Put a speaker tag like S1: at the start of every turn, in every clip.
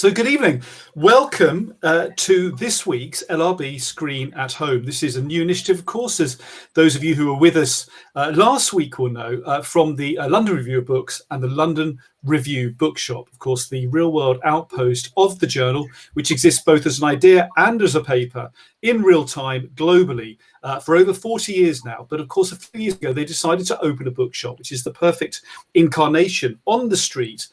S1: So good evening. Welcome to this week's LRB Screen at Home. This is a new initiative, of course, as those of you who were with us last week will know, from the London Review of Books and the London Review Bookshop. Of course, the real-world outpost of the journal, which exists both as an idea and as a paper in real time globally for over 40 years now. But of course, a few years ago, they decided to open a bookshop, which is the perfect incarnation on the street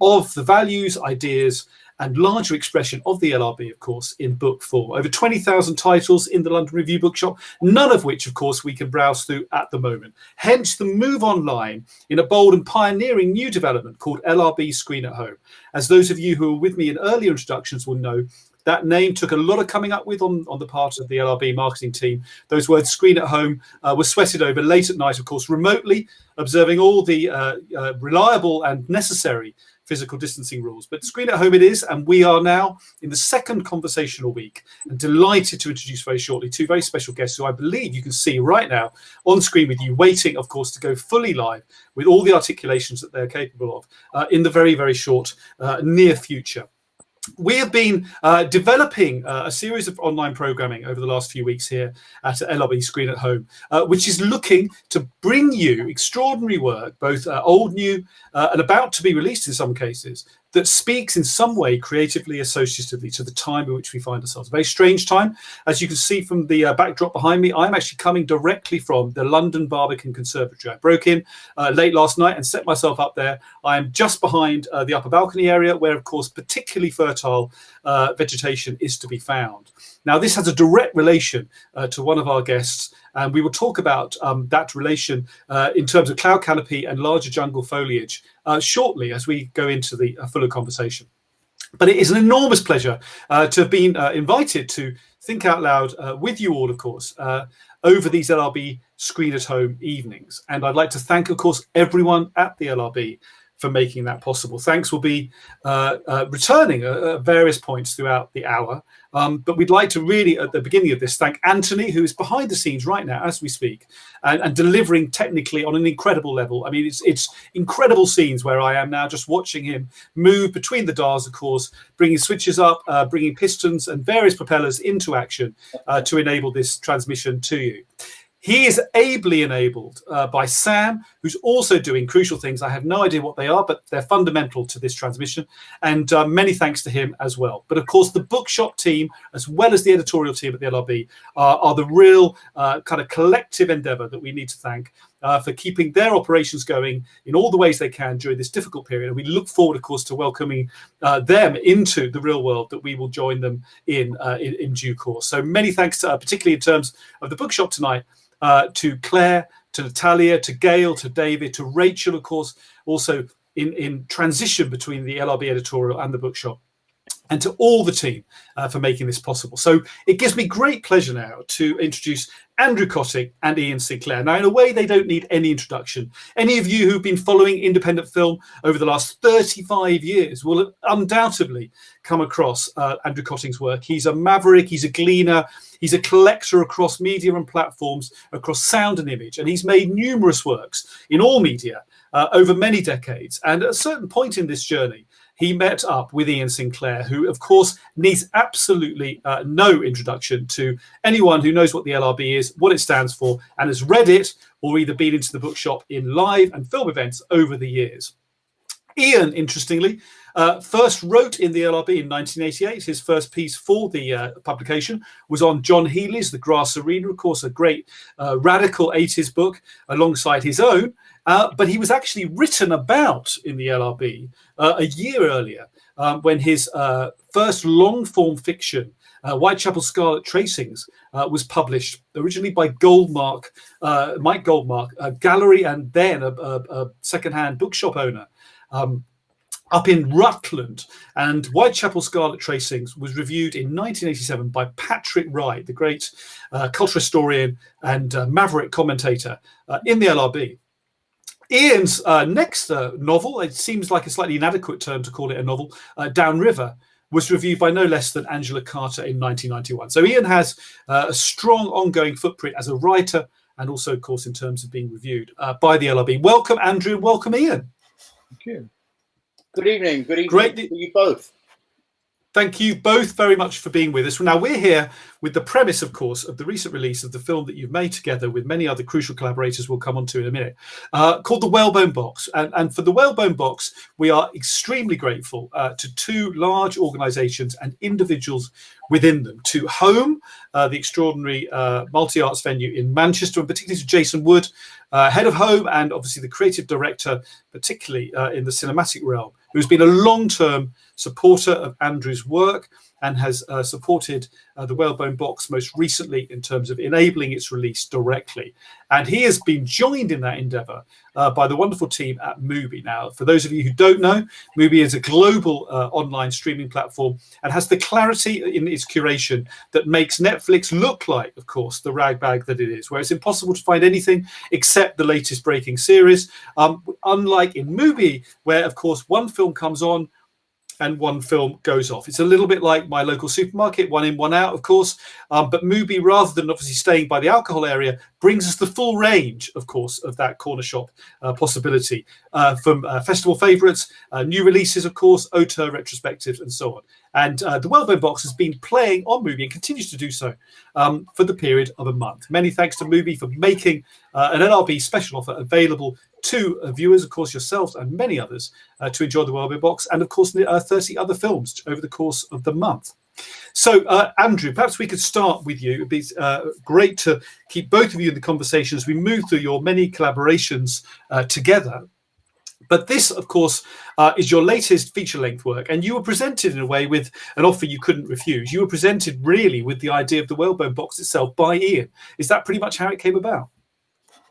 S1: of the values, ideas, and larger expression of the LRB, of course, in book form. Over 20,000 titles in the London Review Bookshop, none of which, of course, we can browse through at the moment. Hence the move online in a bold and pioneering new development called LRB Screen at Home. As those of you who were with me in earlier introductions will know, that name took a lot of coming up with on the part of the LRB marketing team. Those words, screen at home, were sweated over late at night, of course, remotely, observing all the reliable and necessary physical distancing rules. But screen at home it is, and we are now in the second conversational week, and delighted to introduce very shortly two very special guests who I believe you can see right now on screen with you, waiting, of course, to go fully live with all the articulations that they're capable of in the very, very short near future. We have been developing a series of online programming over the last few weeks here at LRB Screen at Home, which is looking to bring you extraordinary work, both old, new, and about to be released in some cases, that speaks in some way creatively, associatively to the time in which we find ourselves. A very strange time. As you can see from the backdrop behind me, I'm actually coming directly from the London Barbican Conservatory. I broke in late last night and set myself up there. I am just behind the upper balcony area where, of course, particularly fertile vegetation is to be found. Now, this has a direct relation to one of our guests, and we will talk about that relation in terms of cloud canopy and larger jungle foliage shortly as we go into the fuller conversation. But it is an enormous pleasure to have been invited to think out loud with you all, of course, over these LRB Screen at Home evenings. And I'd like to thank, of course, everyone at the LRB for making that possible. Thanks will be returning at various points throughout the hour. But we'd like to really, at the beginning of this, thank Anthony, who is behind the scenes right now as we speak, and delivering technically on an incredible level. I mean, it's incredible scenes where I am now just watching him move between the dials, of course, bringing switches up, bringing pistons and various propellers into action to enable this transmission to you. He is ably enabled by Sam, who's also doing crucial things. I have no idea what they are, but they're fundamental to this transmission. And many thanks to him as well. But of course, the bookshop team, as well as the editorial team at the LRB, are the real kind of collective endeavor that we need to thank for keeping their operations going in all the ways they can during this difficult period. And we look forward, of course, to welcoming them into the real world that we will join them in due course. So many thanks, particularly in terms of the bookshop tonight, to Claire, to Natalia, to Gail, to David, to Rachel, of course, also in transition between the LRB editorial and the bookshop, and to all the team for making this possible. So it gives me great pleasure now to introduce Andrew Kötting and Iain Sinclair. Now, in a way, they don't need any introduction. Any of you who've been following independent film over the last 35 years will have undoubtedly come across Andrew Kötting's work. He's a maverick, he's a gleaner, he's a collector across media and platforms, across sound and image, and he's made numerous works in all media over many decades. And at a certain point in this journey, he met up with Iain Sinclair, who, of course, needs absolutely no introduction to anyone who knows what the LRB is, what it stands for, and has read it or either been into the bookshop in live and film events over the years. Iain, interestingly, first wrote in the LRB in 1988. His first piece for the publication was on John Healy's The Grass Arena, of course, a great radical 80s book alongside his own. But he was actually written about in the LRB a year earlier when his first long-form fiction, Whitechapel Scarlet Tracings, was published originally by Mike Goldmark, a gallery and then a second-hand bookshop owner up in Rutland. And Whitechapel Scarlet Tracings was reviewed in 1987 by Patrick Wright, the great cultural historian and maverick commentator in the LRB. Iain's next novel, it seems like a slightly inadequate term to call it a novel, Downriver, was reviewed by no less than Angela Carter in 1991. So Iain has a strong ongoing footprint as a writer and also, of course, in terms of being reviewed by the LRB. Welcome, Andrew, and welcome, Iain.
S2: Thank you. Good evening. Good evening
S1: Great
S2: to you both.
S1: Thank you both very much for being with us. Now, we're here with the premise, of course, of the recent release of the film that you've made together with many other crucial collaborators we'll come on to in a minute, called The Whalebone Box. And for The Whalebone Box, we are extremely grateful to two large organisations and individuals within them. To Home, the extraordinary multi-arts venue in Manchester, and particularly to Jason Wood, head of Home, and obviously the creative director, particularly in the cinematic realm, who's been a long-term supporter of Andrew's work and has supported the Whalebone Box most recently in terms of enabling its release directly. And he has been joined in that endeavour by the wonderful team at Mubi. Now, for those of you who don't know, Mubi is a global online streaming platform and has the clarity in its curation that makes Netflix look like, of course, the ragbag that it is, where it's impossible to find anything except the latest breaking series. Unlike in Mubi, where, of course, one film comes on and one film goes off. It's a little bit like my local supermarket, one in, one out, of course. But Mubi, rather than obviously staying by the alcohol area, brings us the full range, of course, of that corner shop possibility, from festival favourites, new releases, of course, auteur retrospectives, and so on. And the Whalebone Box has been playing on Mubi and continues to do so for the period of a month. Many thanks to Mubi for making an LRB special offer available to viewers, of course, yourselves and many others, to enjoy the Whalebone Box, and of course 30 other films over the course of the month. So, Andrew, perhaps we could start with you. It'd be great to keep both of you in the conversation as we move through your many collaborations together. But this, of course, is your latest feature-length work, and you were presented in a way with an offer you couldn't refuse. You were presented really with the idea of the Whalebone Box itself by Iain. Is that pretty much how it came about?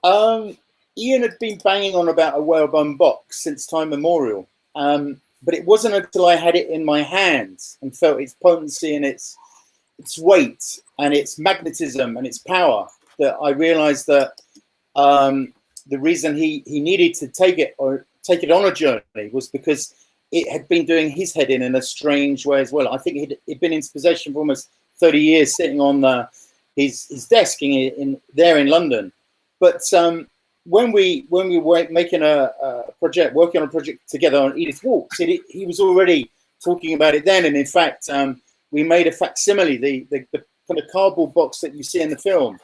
S2: Iain had been banging on about a Whalebone Box since time memorial, but it wasn't until I had it in my hands and felt its potency and its weight and its magnetism and its power that I realised that the reason he needed to take it on a journey was because it had been doing his head in a strange way as well. I think he'd been in his possession for almost 30 years, sitting on his desk there in London. But when we were making working on a project together on Edith Walks, he was already talking about it then. And in fact, we made a facsimile. The kind of cardboard box that you see in the film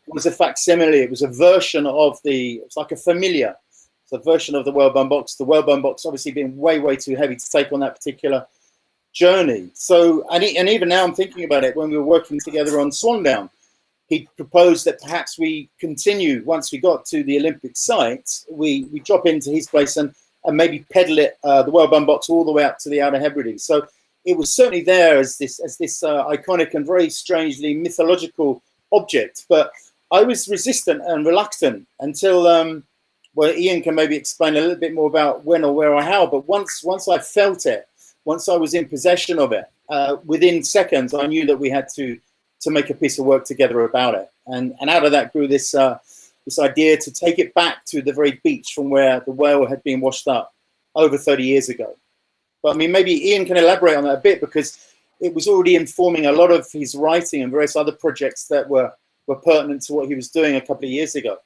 S2: was a facsimile. It was a version of it's like a familiar. It's a version of the Whalebone Box. The Whalebone Box obviously being way, way too heavy to take on that particular journey. So, and even now I'm thinking about it, when we were working together on Swandown, he proposed that perhaps we continue, once we got to the Olympic site, we drop into his place and maybe pedal it, the Whalebone Box, all the way up to the Outer Hebrides. So it was certainly there as this iconic and very strangely mythological object. But I was resistant and reluctant until, well, Iain can maybe explain a little bit more about when or where or how. But once I felt it, once I was in possession of it, within seconds, I knew that we had to make a piece of work together about it. And out of that grew this idea to take it back to the very beach from where the whale had been washed up over 30 years ago. But I mean, maybe Iain can elaborate on that a bit, because it was already informing a lot of his writing and various other projects that were pertinent to what he was doing a couple of years ago.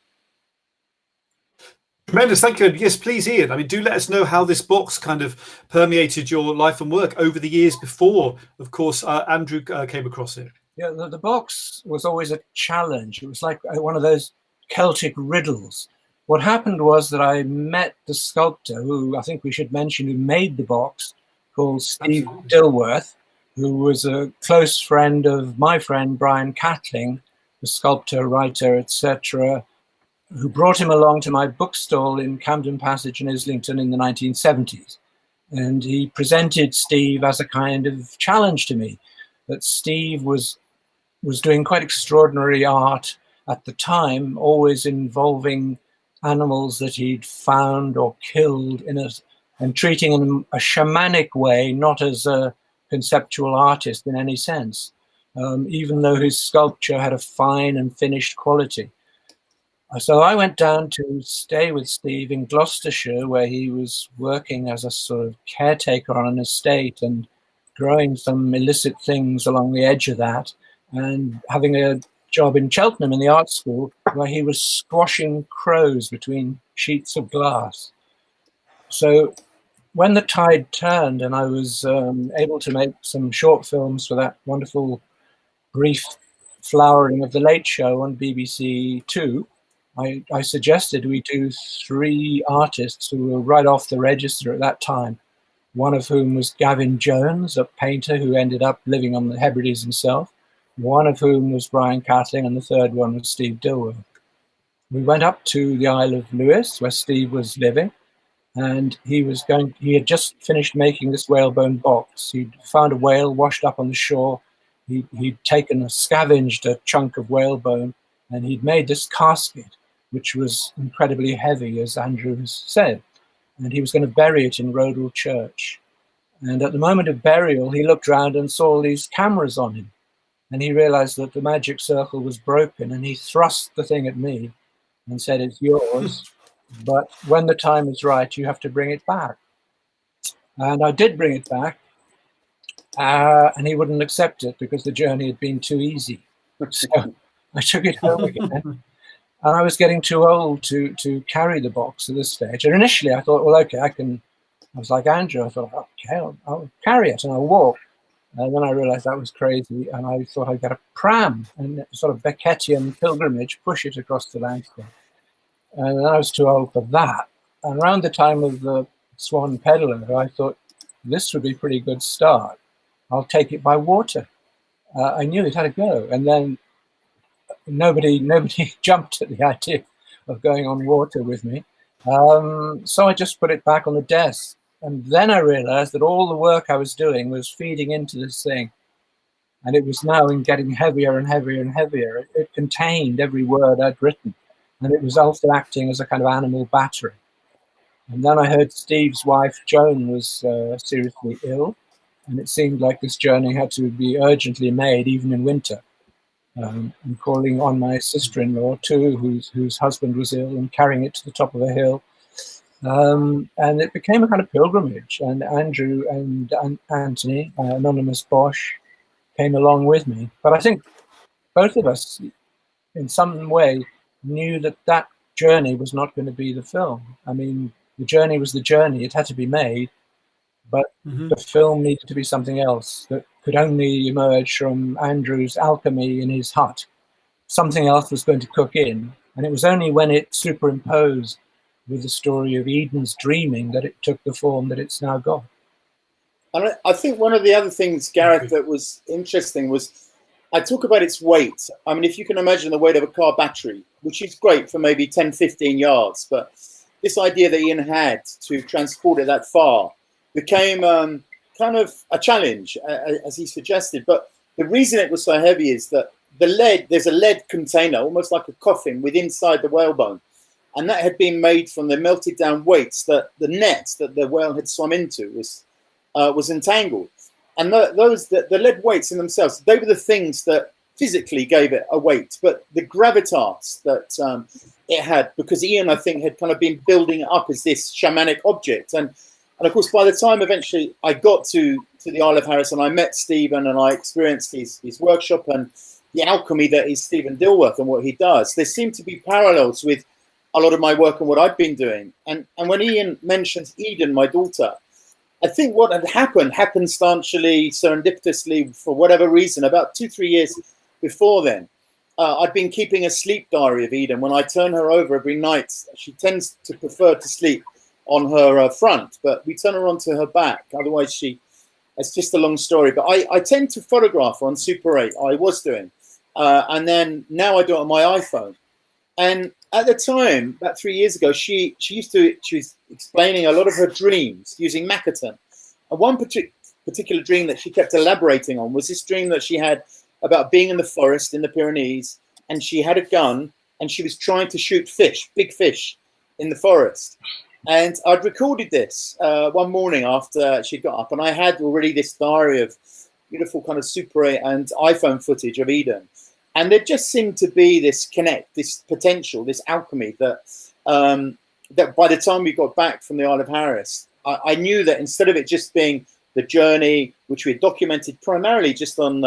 S1: Tremendous, thank you. Yes, please, Iain. I mean, do let us know how this box kind of permeated your life and work over the years before, of course, Andrew came across it.
S3: Yeah, the box was always a challenge. It was like one of those Celtic riddles. What happened was that I met the sculptor, who I think we should mention, who made the box, called Steve Dilworth, who was a close friend of my friend Brian Catling, the sculptor, writer, etc., who brought him along to my bookstall in Camden Passage in Islington in the 1970s. And he presented Steve as a kind of challenge to me, that Steve was doing quite extraordinary art at the time, always involving animals that he'd found or killed and treating in a shamanic way, not as a conceptual artist in any sense, even though his sculpture had a fine and finished quality. So I went down to stay with Steve in Gloucestershire, where he was working as a sort of caretaker on an estate and growing some illicit things along the edge of that, and having a job in Cheltenham in the art school, where he was squashing crows between sheets of glass. So when the tide turned and I was able to make some short films for that wonderful brief flowering of the Late Show on BBC Two, I suggested we do 3 artists who were right off the register at that time, one of whom was Gavin Jones, a painter who ended up living on the Hebrides himself, one of whom was Brian Catling, and the third one was Steve Dilworth. We went up to the Isle of Lewis, where Steve was living, and he had just finished making this whalebone box. He'd found a whale washed up on the shore. He'd scavenged a chunk of whalebone, and he'd made this casket, which was incredibly heavy, as Andrew has said. And he was going to bury it in Rodal Church. And at the moment of burial, he looked around and saw all these cameras on him. And he realized that the magic circle was broken, and he thrust the thing at me and said, "It's yours, but when the time is right, you have to bring it back." And I did bring it back, and he wouldn't accept it because the journey had been too easy. So I took it home again. And I was getting too old to carry the box at this stage. And initially I thought, well, okay, I was like Andrew, I thought, okay, I'll carry it and I'll walk. And then I realized that was crazy. And I thought I'd get a pram and sort of Beckettian pilgrimage, push it across the landscape. And then I was too old for that. And around the time of the Swan Peddler, I thought this would be a pretty good start. I'll take it by water. I knew it had to go. And then nobody jumped at the idea of going on water with me. So I just put it back on the desk. And then I realized that all the work I was doing was feeding into this thing. And it was now getting heavier and heavier and heavier. It contained every word I'd written. And it was also acting as a kind of animal battery. And then I heard Steve's wife, Joan, was seriously ill. And it seemed like this journey had to be urgently made, even in winter. And calling on my sister-in-law too, whose husband was ill, and carrying it to the top of a hill. And it became a kind of pilgrimage. And Andrew and Anthony, Anonymous Bosch, came along with me. But I think both of us, in some way, knew that journey was not going to be the film. I mean, the journey was the journey. It had to be made. But the film needed to be something else that could only emerge from Andrew's alchemy in his hut. Something else was going to cook in. And it was only when it superimposed with the story of Eden's dreaming that it took the form that it's now got.
S2: And I think one of the other things, Gareth, that was interesting was I talk about its weight. I mean, if you can imagine the weight of a car battery, which is great for maybe 10, 15 yards, but this idea that Iain had to transport it that far became kind of a challenge, as he suggested. But the reason it was so heavy is that there's a lead container, almost like a coffin, inside the whalebone. And that had been made from the melted down weights that the net that the whale had swum into was entangled. And the lead weights in themselves, they were the things that physically gave it a weight, but the gravitas that it had, because Iain, I think, had kind of been building it up as this shamanic object. And of course, by the time eventually I got to the Isle of Harris and I met Stephen and I experienced his workshop and the alchemy that is Stephen Dilworth and what he does, there seemed to be parallels with a lot of my work and what I'd been doing. And when Iain mentions Eden, my daughter, I think what had happened happenstantially, serendipitously, for whatever reason, about 2-3 years before then, I'd been keeping a sleep diary of Eden. When I turn her over every night, she tends to prefer to sleep on her front, but we turn her onto her back. Otherwise, it's just a long story. But I tend to photograph her on Super 8. I was doing. And then now I do it on my iPhone. And at the time, about 3 years ago, she was explaining a lot of her dreams using Makaton. And one particular dream that she kept elaborating on was this dream that she had about being in the forest in the Pyrenees, and she had a gun and she was trying to shoot fish, big fish, in the forest. And I'd recorded this one morning after she got up, and I had already this diary of beautiful kind of Super 8 and iPhone footage of Eden. And there just seemed to be this this potential, this alchemy that that by the time we got back from the Isle of Harris, I knew that instead of it just being the journey, which we had documented primarily just on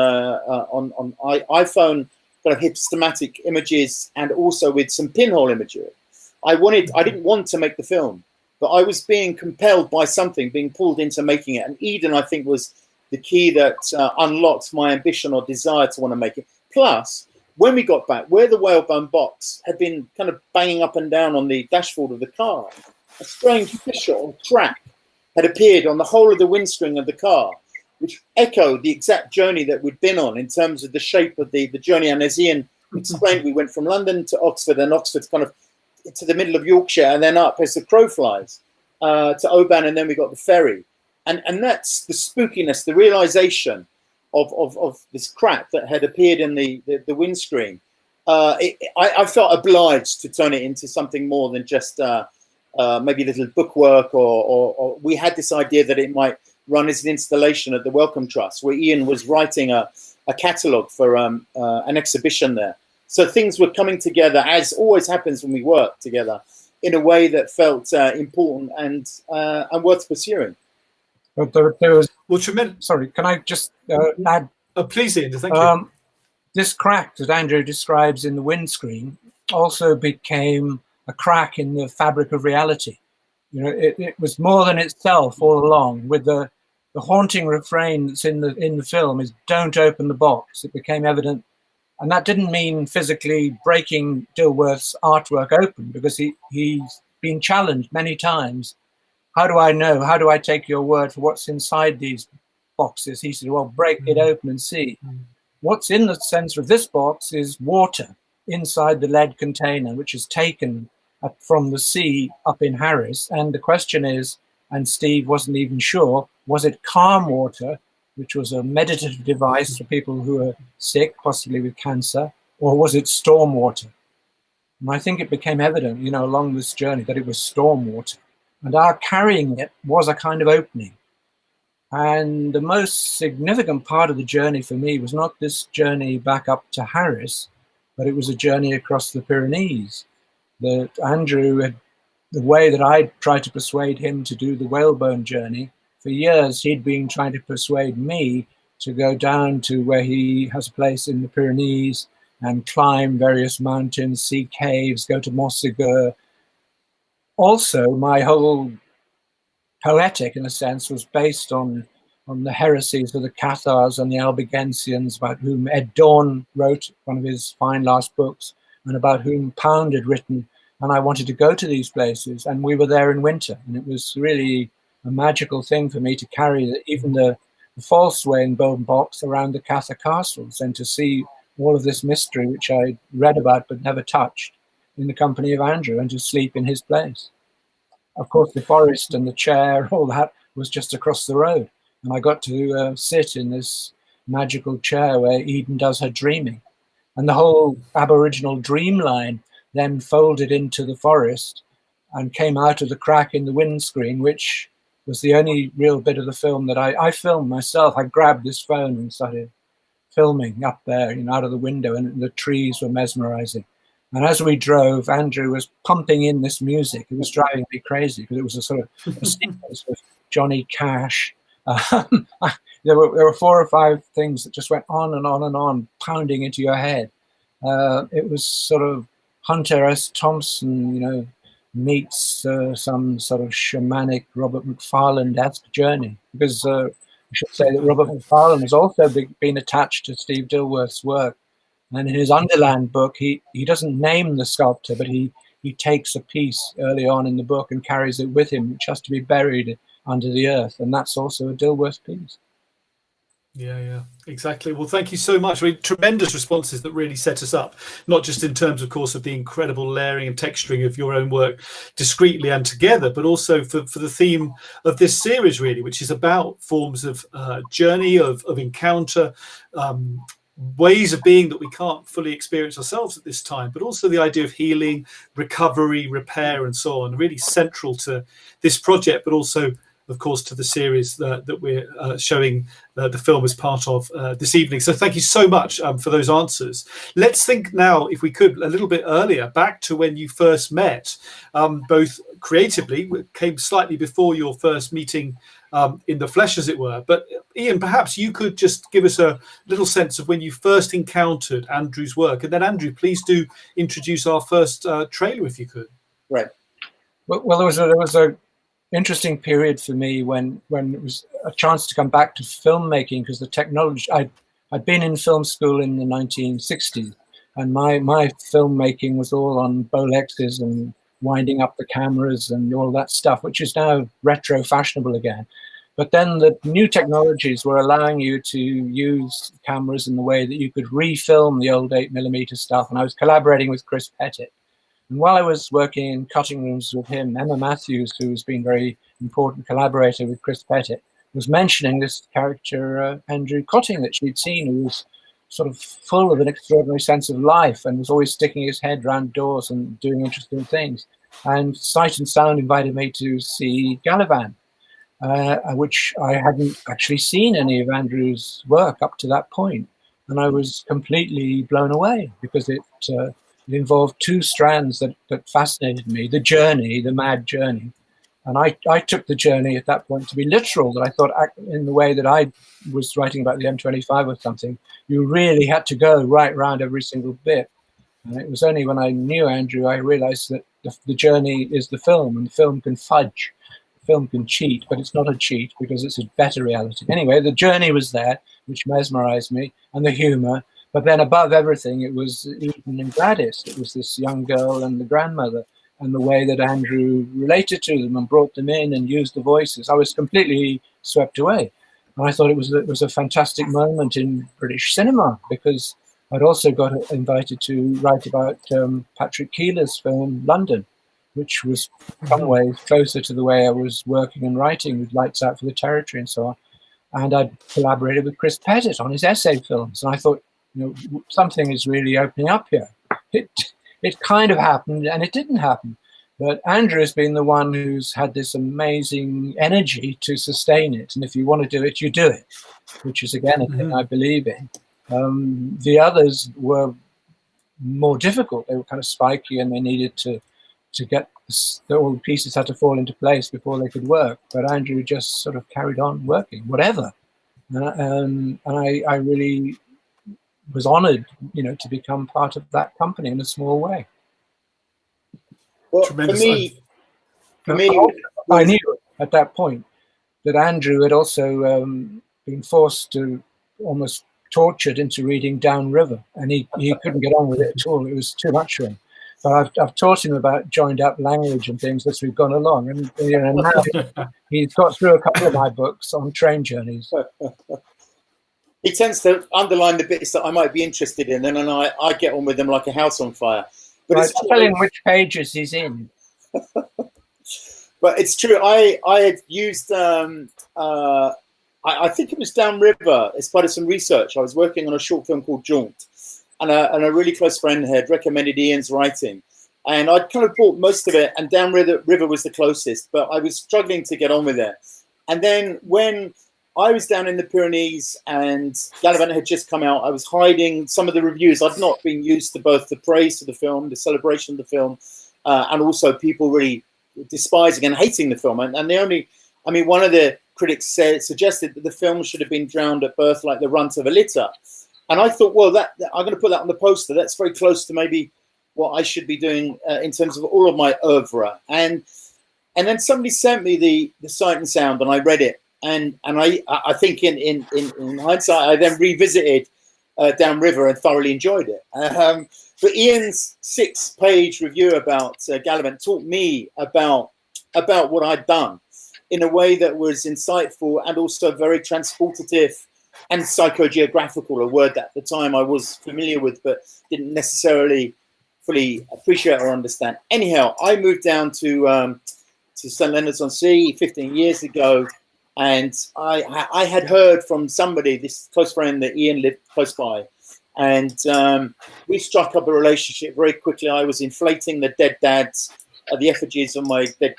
S2: iPhone kind of hipstematic images and also with some pinhole imagery, I didn't want to make the film. but I was being compelled by something, being pulled into making it. And Eden, I think, was the key that unlocked my ambition or desire to want to make it. Plus, when we got back, where the Whalebone Box had been kind of banging up and down on the dashboard of the car, a strange fissure or crack had appeared on the whole of the windscreen of the car, which echoed the exact journey that we'd been on in terms of the shape of the journey. And as Iain explained, we went from London to Oxford, and Oxford kind of to the middle of Yorkshire, and then up as the crow flies to Oban, and then we got the ferry. And that's the spookiness, the realization of this crack that had appeared in the windscreen. I felt obliged to turn it into something more than just maybe a little bookwork, or we had this idea that it might run as an installation at the Wellcome Trust, where Iain was writing a catalogue for an exhibition there. So things were coming together, as always happens when we work together, in a way that felt important and worth pursuing.
S3: But there was...
S1: Well, tremendous.
S3: Sorry, can I just add?
S1: Please, Iain, thank you.
S3: This crack that Andrew describes in the windscreen also became a crack in the fabric of reality. You know, it was more than itself all along. With the haunting refrain that's in the film is "Don't open the box." It became evident, and that didn't mean physically breaking Dilworth's artwork open, because he's been challenged many times. How do I know? How do I take your word for what's inside these boxes? He said, well, break it open and see. What's in the center of this box is water inside the lead container, which is taken up from the sea up in Harris. And the question is, and Steve wasn't even sure, was it calm water, which was a meditative device for people who are sick, possibly with cancer, or was it storm water? And I think it became evident, you know, along this journey that it was storm water. And our carrying it was a kind of opening. And the most significant part of the journey for me was not this journey back up to Harris, but it was a journey across the Pyrenees. That Andrew had, the way that I tried to persuade him to do the Whalebone journey, for years he'd been trying to persuade me to go down to where he has a place in the Pyrenees and climb various mountains, see caves, go to Montségur. Also, my whole poetic, in a sense, was based on the heresies of the Cathars and the Albigensians, about whom Ed Dorn wrote one of his fine last books, and about whom Pound had written. And I wanted to go to these places, and we were there in winter, and it was really a magical thing for me to carry even the false Whalebone Box around the Catha castles, and to see all of this mystery which I read about but never touched, in the company of Andrew, and to sleep in his place. Of course, the forest and the chair, all that was just across the road. And I got to sit in this magical chair where Eden does her dreaming. And the whole Aboriginal dream line then folded into the forest and came out of the crack in the windscreen, which was the only real bit of the film that I filmed myself. I grabbed this phone and started filming up there, you know, out of the window, and the trees were mesmerizing. And as we drove, Andrew was pumping in this music. It was driving me crazy, because it was a sort of a sequence with Johnny Cash. There were 4 or 5 things that just went on and on and on, pounding into your head. It was sort of Hunter S. Thompson, you know, meets some sort of shamanic Robert McFarlane-esque journey. Because I should say that Robert McFarlane has also been attached to Steve Dilworth's work. And in his Underland book, he doesn't name the sculptor, but he takes a piece early on in the book and carries it with him, which has to be buried under the earth. And that's also a Dilworth piece.
S1: Yeah, exactly. Well, thank you so much. I mean, tremendous responses that really set us up, not just in terms, of course, of the incredible layering and texturing of your own work discreetly and together, but also for the theme of this series, really, which is about forms of journey, of encounter, ways of being that we can't fully experience ourselves at this time, but also the idea of healing, recovery, repair, and so on, really central to this project, but also, of course, to the series that we're showing the film as part of this evening. So thank you so much for those answers. Let's think now, if we could, a little bit earlier, back to when you first met, both creatively, came slightly before your first meeting in the flesh, as it were. But Iain, perhaps you could just give us a little sense of when you first encountered Andrew's work. And then, Andrew, please do introduce our first trailer, if you could.
S2: Right.
S3: Well, there was a interesting period for me when it was a chance to come back to filmmaking, because the technology, I'd been in film school in the 1960s, and my filmmaking was all on Bolexes and winding up the cameras and all that stuff, which is now retro fashionable again. But then the new technologies were allowing you to use cameras in the way that you could refilm the old 8mm stuff. And I was collaborating with Chris Pettit. And while I was working in cutting rooms with him, Emma Matthews, who's been a very important collaborator with Chris Pettit, was mentioning this character, Andrew Kötting, that she'd seen, who was sort of full of an extraordinary sense of life and was always sticking his head around doors and doing interesting things. And Sight and Sound invited me to see Galavan, which I hadn't actually seen any of Andrew's work up to that point. And I was completely blown away, because it involved two strands that fascinated me: the journey, the mad journey. And I took the journey at that point to be literal, that I thought, in the way that I was writing about the M25 or something, you really had to go right round every single bit. And it was only when I knew Andrew, I realized that the journey is the film, and the film can fudge. The film can cheat, but it's not a cheat, because it's a better reality. Anyway, the journey was there, which mesmerized me, and the humor. But then above everything, it was Eden and Gladys. It was this young girl and the grandmother, and the way that Andrew related to them and brought them in and used the voices. I was completely swept away. And I thought it was a fantastic moment in British cinema, because I'd also got invited to write about Patrick Keeler's film London, which was in some ways closer to the way I was working and writing, with Lights Out for the Territory and so on. And I'd collaborated with Chris Pettit on his essay films. And I thought, something is really opening up here. It kind of happened, and it didn't happen. But Andrew has been the one who's had this amazing energy to sustain it. And if you want to do it, you do it, which is, again, a thing I believe in. The others were more difficult. They were kind of spiky, and they needed to get all the pieces had to fall into place before they could work. But Andrew just sort of carried on working, whatever. And I really was honored, to become part of that company in a small way.
S2: Well,
S1: Tremendous.
S2: for me,
S3: I knew at that point that Andrew had also been forced to, almost tortured into reading Downriver, and he couldn't get on with it at all. It was too much for him. But I've taught him about joined up language and things as we've gone along, and now he's got through a couple of my books on train journeys.
S2: He tends to underline the bits that I might be interested in, and then I get on with them like a house on fire. But
S3: Right, tell him which pages he's in.
S2: But it's true. I had used, I think it was Downriver as part of some research. I was working on a short film called Jaunt, and a really close friend had recommended Iain's writing. And I'd kind of bought most of it, and Downriver was the closest, but I was struggling to get on with it. And then when I was down in the Pyrenees and Galavan had just come out, I was hiding some of the reviews. I'd not been used to both the praise of the film, the celebration of the film, and also people really despising and hating the film. And one of the critics suggested that the film should have been drowned at birth like the runt of a litter. And I thought, well, I'm going to put that on the poster. That's very close to maybe what I should be doing in terms of all of my oeuvre. And then somebody sent me the Sight and Sound, and I read it. And I think in hindsight, I then revisited Downriver and thoroughly enjoyed it. But Iain's 6-page review about Galavan taught me about what I'd done in a way that was insightful and also very transportative and psychogeographical, a word that at the time I was familiar with but didn't necessarily fully appreciate or understand. Anyhow, I moved down to St. Leonards-on-Sea 15 years ago. And I had heard from somebody, this close friend, that Iain lived close by. And we struck up a relationship very quickly. I was inflating the dead dads, the effigies of my dead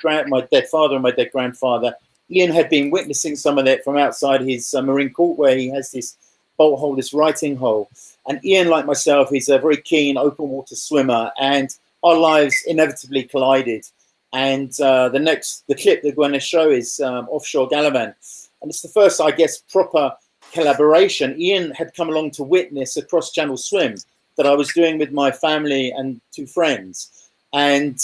S2: father and my dead grandfather. Iain had been witnessing some of that from outside his Marine Court, where he has this bolt hole, this writing hole. And Iain, like myself, he's a very keen open water swimmer. And our lives inevitably collided. And the clip that we're going to show is offshore Galavan. And it's the first, I guess, proper collaboration. Iain had come along to witness a cross-channel swim that I was doing with my family and 2 friends. And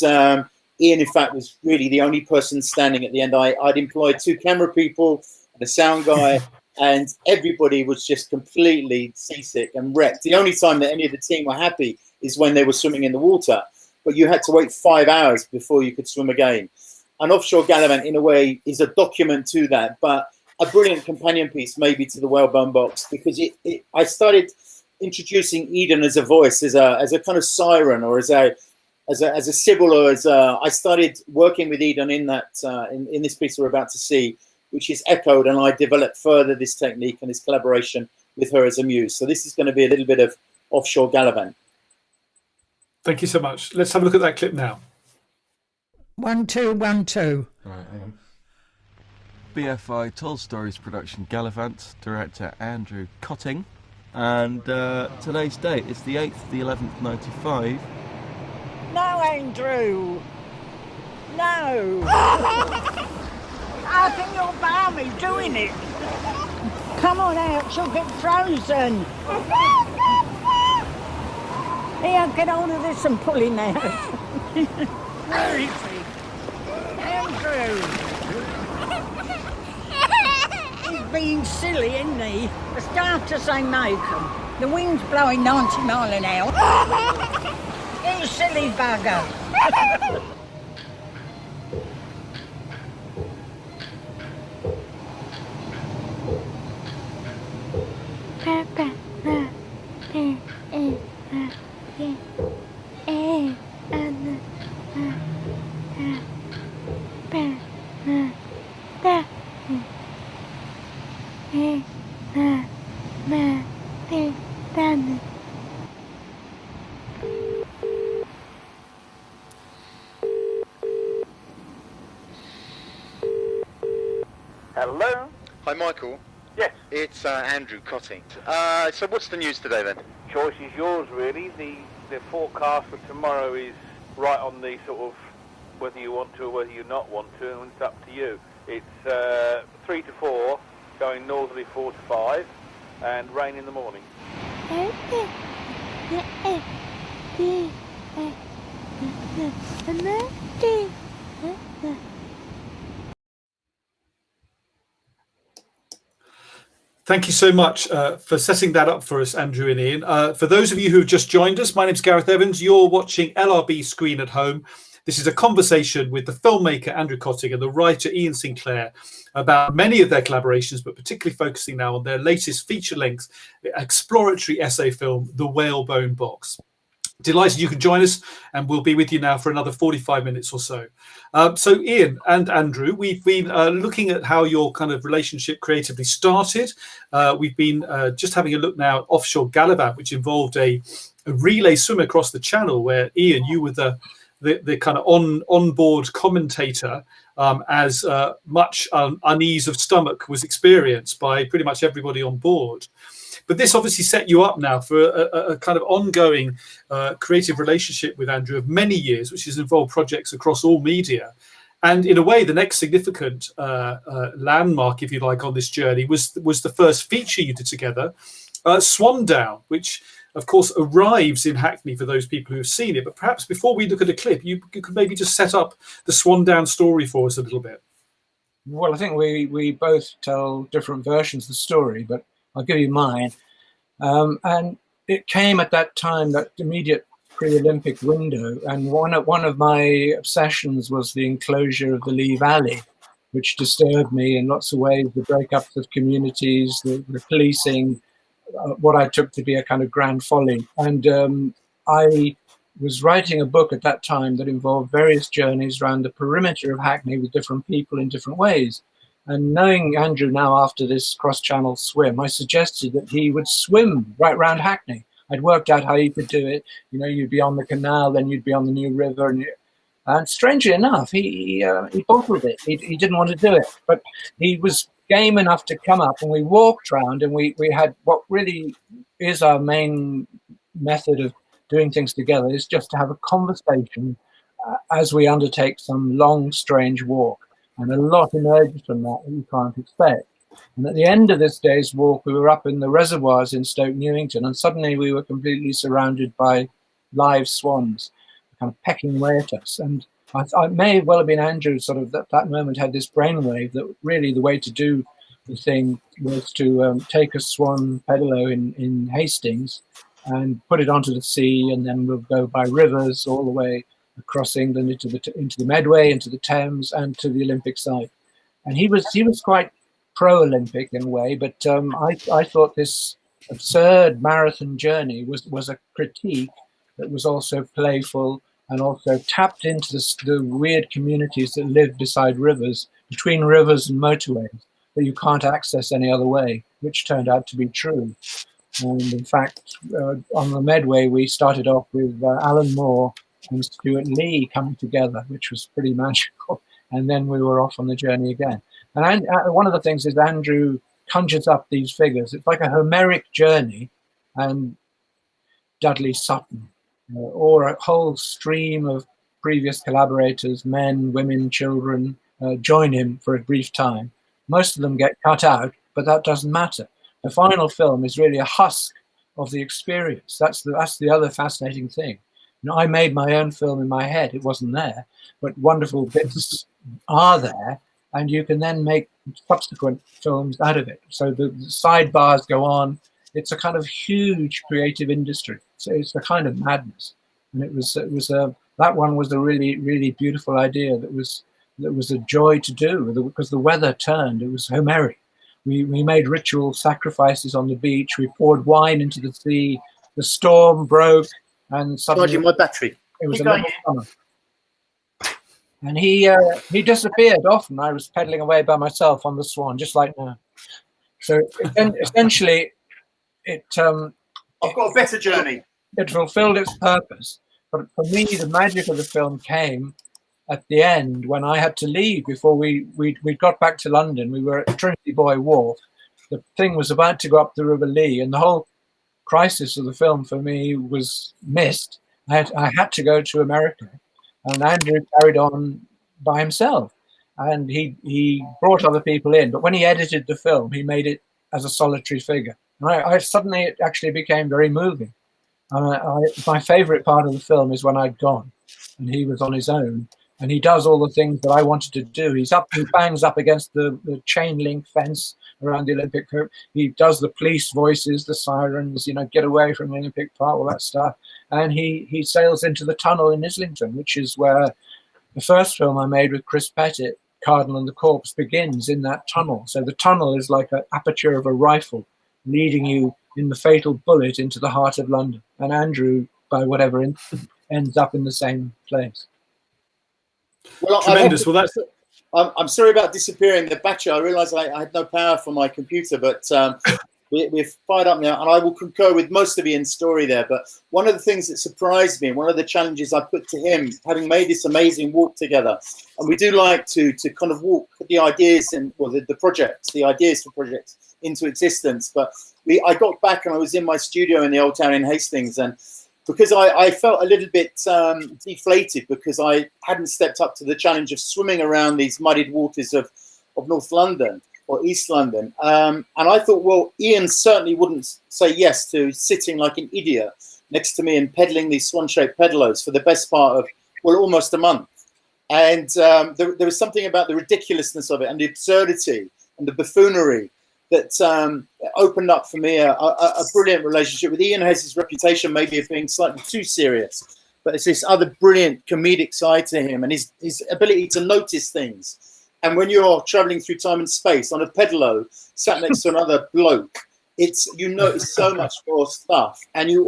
S2: Iain, in fact, was really the only person standing at the end. I'd employed 2 camera people and a sound guy, and everybody was just completely seasick and wrecked. The only time that any of the team were happy is when they were swimming in the water, but you had to wait 5 hours before you could swim again. And Offshore Gallivant, in a way, is a document to that, but a brilliant companion piece maybe to the Whalebone Box, because I started introducing Eden as a voice, as a kind of siren, or as a sybil, or I started working with Eden in that in this piece we're about to see, which is echoed, and I developed further this technique and this collaboration with her as a muse. So this is going to be a little bit of Offshore Gallivant.
S1: Thank you so much. Let's have a look at that clip now.
S4: 1 2 1 2.
S5: Right, hang on. BFI Told Stories production Gallivant, director Andrew Kötting, and today's date is the 8th of the 11th 95.
S4: No, Andrew. No. I think you're balmy doing it. Come on out, she'll get frozen. Here, get hold of this and pull him out. Where is he? Andrew. He's being silly, isn't he? As daft as they make him. The wind's blowing 90 miles an hour. You silly bugger.
S6: Hello?
S2: Hi, Michael.
S6: Yes.
S2: It's Andrew Kötting. So what's the news today then?
S6: Choice is yours, really. The forecast for tomorrow is right on the sort of whether you want to or whether you not want to, and it's up to you. It's 3 to 4, going northerly 4 to 5, and rain in the morning.
S1: Thank you so much for setting that up for us, Andrew and Iain. For those of you who have just joined us, my name's Gareth Evans. You're watching LRB Screen at Home. This is a conversation with the filmmaker Andrew Kötting and the writer Iain Sinclair about many of their collaborations, but particularly focusing now on their latest feature-length exploratory essay film, The Whalebone Box. Delighted you can join us, and we'll be with you now for another 45 minutes or so. So Iain and Andrew, we've been looking at how your kind of relationship creatively started. We've been just having a look now at Offshore Gallivant, which involved a relay swim across the channel, where Iain, you were the kind of on-board commentator, as much unease of stomach was experienced by pretty much everybody on board. But this obviously set you up now for a kind of ongoing creative relationship with Andrew of many years, which has involved projects across all media. And in a way, the next significant landmark, if you like, on this journey was the first feature you did together, Swan Down, which, of course, arrives in Hackney for those people who have seen it. But perhaps before we look at a clip, you could maybe just set up the Swan Down story for us a little bit.
S3: Well, I think we both tell different versions of the story, but I'll give you mine. And it came at that time, that immediate pre-Olympic window, and one of my obsessions was the enclosure of the Lee Valley, which disturbed me in lots of ways, the breakups of communities, the policing, what I took to be a kind of grand folly. And I was writing a book at that time that involved various journeys around the perimeter of Hackney with different people in different ways. And knowing Andrew now after this cross-channel swim, I suggested that he would swim right round Hackney. I'd worked out how he could do it. You know, you'd be on the canal, then you'd be on the New River. And strangely enough, he bottled it. He didn't want to do it. But he was game enough to come up, and we walked round, and we had what really is our main method of doing things together, is just to have a conversation as we undertake some long, strange walk. And a lot emerged from that you can't expect. And at the end of this day's walk, we were up in the reservoirs in Stoke Newington, and suddenly we were completely surrounded by live swans, kind of pecking away at us. And I may well have been Andrew, sort of that moment had this brainwave that really the way to do the thing was to take a swan pedalo in Hastings and put it onto the sea, and then we'll go by rivers all the way across England into the Medway, into the Thames, and to the Olympic site. And he was quite pro-Olympic in a way, but I thought this absurd marathon journey was a critique that was also playful and also tapped into the weird communities that live beside rivers, between rivers and motorways, that you can't access any other way, which turned out to be true. And in fact, on the Medway, we started off with Alan Moore and Stuart Lee coming together, which was pretty magical. And then we were off on the journey again. And one of the things is Andrew conjures up these figures. It's like a Homeric journey, and Dudley Sutton, or a whole stream of previous collaborators, men, women, children, join him for a brief time. Most of them get cut out, but that doesn't matter. The final film is really a husk of the experience. That's the other fascinating thing. You know, I made my own film in my head. It wasn't there, but wonderful bits are there, and you can then make subsequent films out of it. So the sidebars go on. It's a kind of huge creative industry. So it's a kind of madness, and it was that one was a really, really beautiful idea that was a joy to do, because the weather turned. It was Homeric. We made ritual sacrifices on the beach. We poured wine into the sea. The storm broke, and suddenly
S2: Charging my battery.
S3: It was a lovely summer. And he disappeared off, and I was pedaling away by myself on the Swan, just like now. So essentially, I've
S2: got a better journey.
S3: It fulfilled its purpose, but for me, the magic of the film came at the end when I had to leave before we got back to London. We were at Trinity Buoy Wharf. The thing was about to go up the River Lee, and the whole crisis of the film for me was missed. I had to go to America, and Andrew carried on by himself, and he brought other people in. But when he edited the film, he made it as a solitary figure. And suddenly it actually became very moving. My favorite part of the film is when I'd gone and he was on his own, and he does all the things that I wanted to do. He bangs up against the chain link fence around the Olympic Park. He does the police voices, the sirens, get away from the Olympic Park, all that stuff. And he sails into the tunnel in Islington, which is where the first film I made with Chris Pettit, Cardinal and the Corpse, begins in that tunnel. So the tunnel is like an aperture of a rifle, leading you in the fatal bullet into the heart of London. And Andrew, by whatever incident, ends up in the same place.
S2: Well,
S1: tremendous. Well, that's.
S2: I'm sorry about disappearing the battery. I realised I had no power for my computer, but we're fired up now, and I will concur with most of Iain's story there. But one of the things that surprised me, and one of the challenges I put to him, having made this amazing walk together, and we do like to kind of walk the ideas and the projects, the ideas for projects into existence. But I got back and I was in my studio in the Old Town in Hastings, and because I felt a little bit deflated because I hadn't stepped up to the challenge of swimming around these muddied waters of North London or East London. And I thought, well, Iain certainly wouldn't say yes to sitting like an idiot next to me and pedaling these swan-shaped pedalos for the best part of, almost a month. And there was something about the ridiculousness of it and the absurdity and the buffoonery that opened up for me a brilliant relationship with Iain. Has his reputation maybe of being slightly too serious, but it's this other brilliant comedic side to him and his ability to notice things. And when you're traveling through time and space on a pedalo sat next to another bloke, you notice so much more stuff. And you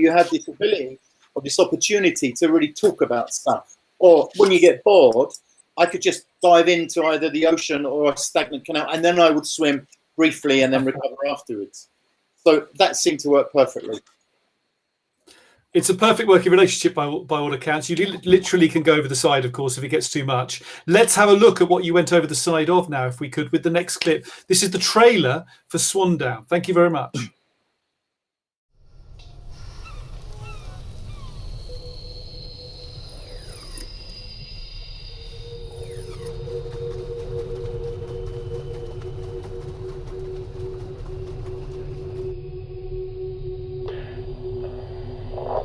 S2: have this ability or this opportunity to really talk about stuff. Or when you get bored, I could just dive into either the ocean or a stagnant canal, and then I would swim briefly and then recover afterwards. So that seemed to work perfectly.
S1: It's a perfect working relationship by all accounts. You literally can go over the side, of course, if it gets too much. Let's have a look at what you went over the side of now, if we could, with the next clip. This is the trailer for Swandown. Thank you very much.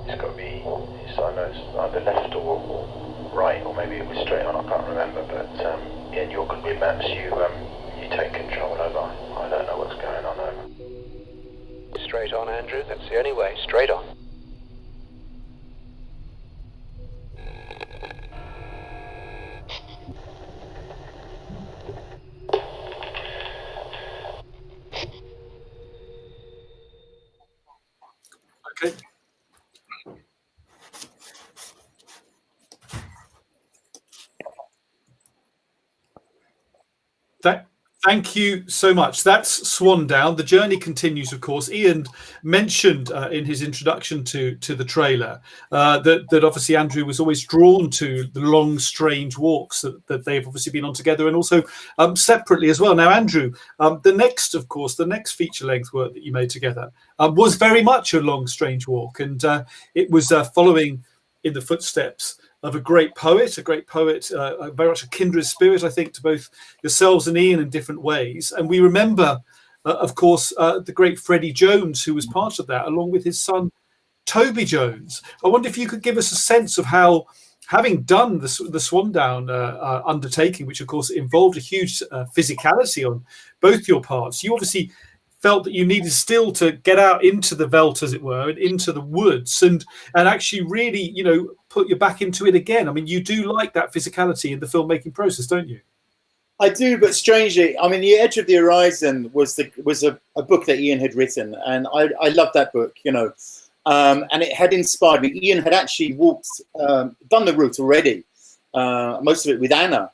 S7: It's got to be, it's either left or right, or maybe it in your Google Maps, you take control over. I don't know what's going on over.
S8: Straight on, Andrew. That's the only way. Straight on.
S1: Okay. Thank you so much. That's Swan Down. The journey continues, of course. Iain mentioned in his introduction to the trailer that obviously Andrew was always drawn to the long, strange walks that they've obviously been on together, and also separately as well. Now, Andrew, the next feature-length work that you made together was very much a long, strange walk, and it was following in the footsteps of a great poet, very much a kindred spirit, I think, to both yourselves and Iain in different ways. And we remember, of course, the great Freddie Jones, who was part of that, along with his son, Toby Jones. I wonder if you could give us a sense of how, having done the Swan Down undertaking, which, of course, involved a huge physicality on both your parts, you obviously felt that you needed still to get out into the veldt, as it were, and into the woods, and actually really, put your back into it again. I mean, you do like that physicality in the filmmaking process, don't you?
S2: I do, but strangely, I mean, The Edge of the Horizon was a book that Iain had written, and I loved that book, and it had inspired me. Iain had actually done the route already, most of it with Anna,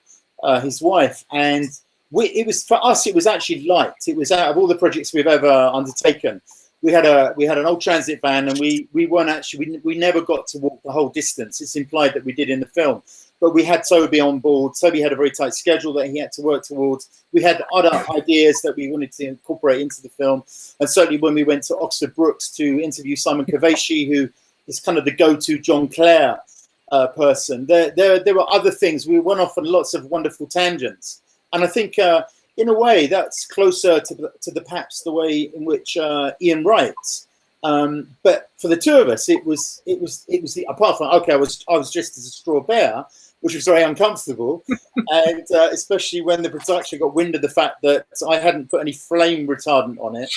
S2: his wife, and it was, for us, it was actually light. It was, out of all the projects we've ever undertaken, we had an old transit van, and we weren't actually, we never got to walk the whole distance. It's implied that we did in the film, but we had Toby on board. Toby had a very tight schedule that he had to work towards. We had other ideas that we wanted to incorporate into the film, and certainly when we went to Oxford Brookes to interview Simon Covesci, who is kind of the go-to John Clare person, there were other things. We went off on lots of wonderful tangents. And I think, in a way, that's closer to perhaps the way in which Iain writes. But for the two of us, it was the, apart from, okay, I was dressed as a straw bear, which was very uncomfortable, and especially when the production got wind of the fact that I hadn't put any flame retardant on it,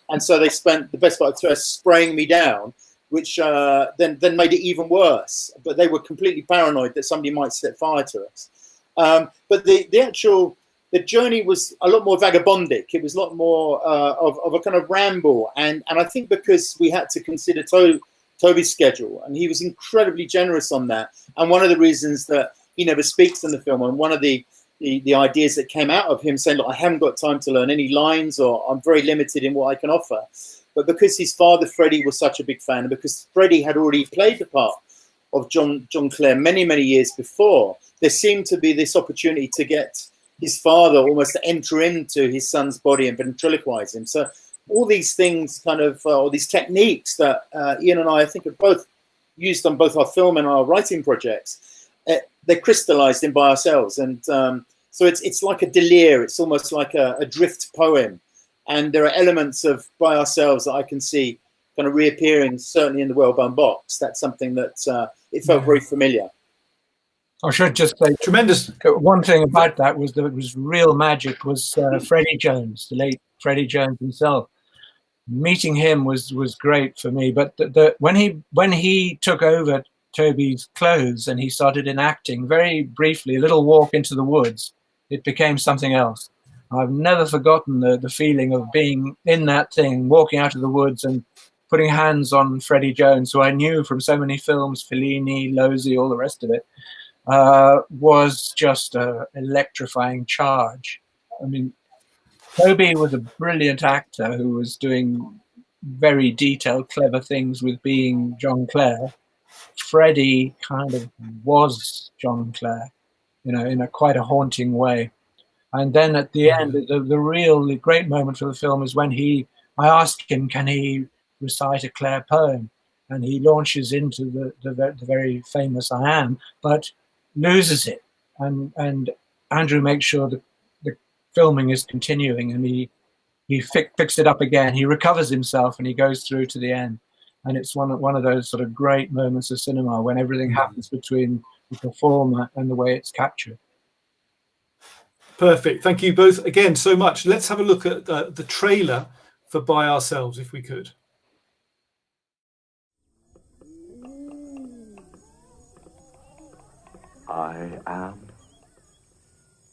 S2: and so they spent the best part of 2 hours spraying me down, which then made it even worse. But they were completely paranoid that somebody might set fire to us. But the journey was a lot more vagabondic. It was a lot more of a kind of ramble. And I think because we had to consider Toby's schedule, and he was incredibly generous on that. And one of the reasons that he never speaks in the film, and one of the ideas that came out of him saying, look, I haven't got time to learn any lines, or I'm very limited in what I can offer. But because his father, Freddie, was such a big fan, and because Freddie had already played the part of John Clare many, many years before, there seemed to be this opportunity to get his father almost to enter into his son's body and ventriloquize him. So all these things kind of, or these techniques that Iain and I think have both used on both our film and our writing projects, they're crystallized in By Ourselves. And so it's like a delire. It's almost like a drift poem. And there are elements of By Ourselves that I can see kind of reappearing, certainly in the Whalebone Box. That's something that it felt very familiar.
S3: I should just say,
S1: Tremendous.
S3: One thing about that was that it was real magic. Was Freddie Jones, the late Freddie Jones himself. Meeting him was great for me. But when he took over Toby's clothes and he started enacting very briefly a little walk into the woods, it became something else. I've never forgotten the feeling of being in that thing, walking out of the woods and putting hands on Freddie Jones, who I knew from so many films, Fellini, Losey, all the rest of it. Was just an electrifying charge. I mean, Toby was a brilliant actor who was doing very detailed, clever things with being John Clare. Freddie kind of was John Clare, in a quite a haunting way. And then at the end, the great moment for the film is when I asked him, can he recite a Clare poem? And he launches into the very famous I Am, but loses it. And Andrew makes sure that the filming is continuing, and he fixed it up again. He recovers himself and he goes through to the end. And it's one of those sort of great moments of cinema when everything happens between the performer and the way it's captured.
S1: Perfect. Thank you both again so much. Let's have a look at the trailer for By Ourselves, if we could.
S9: I am,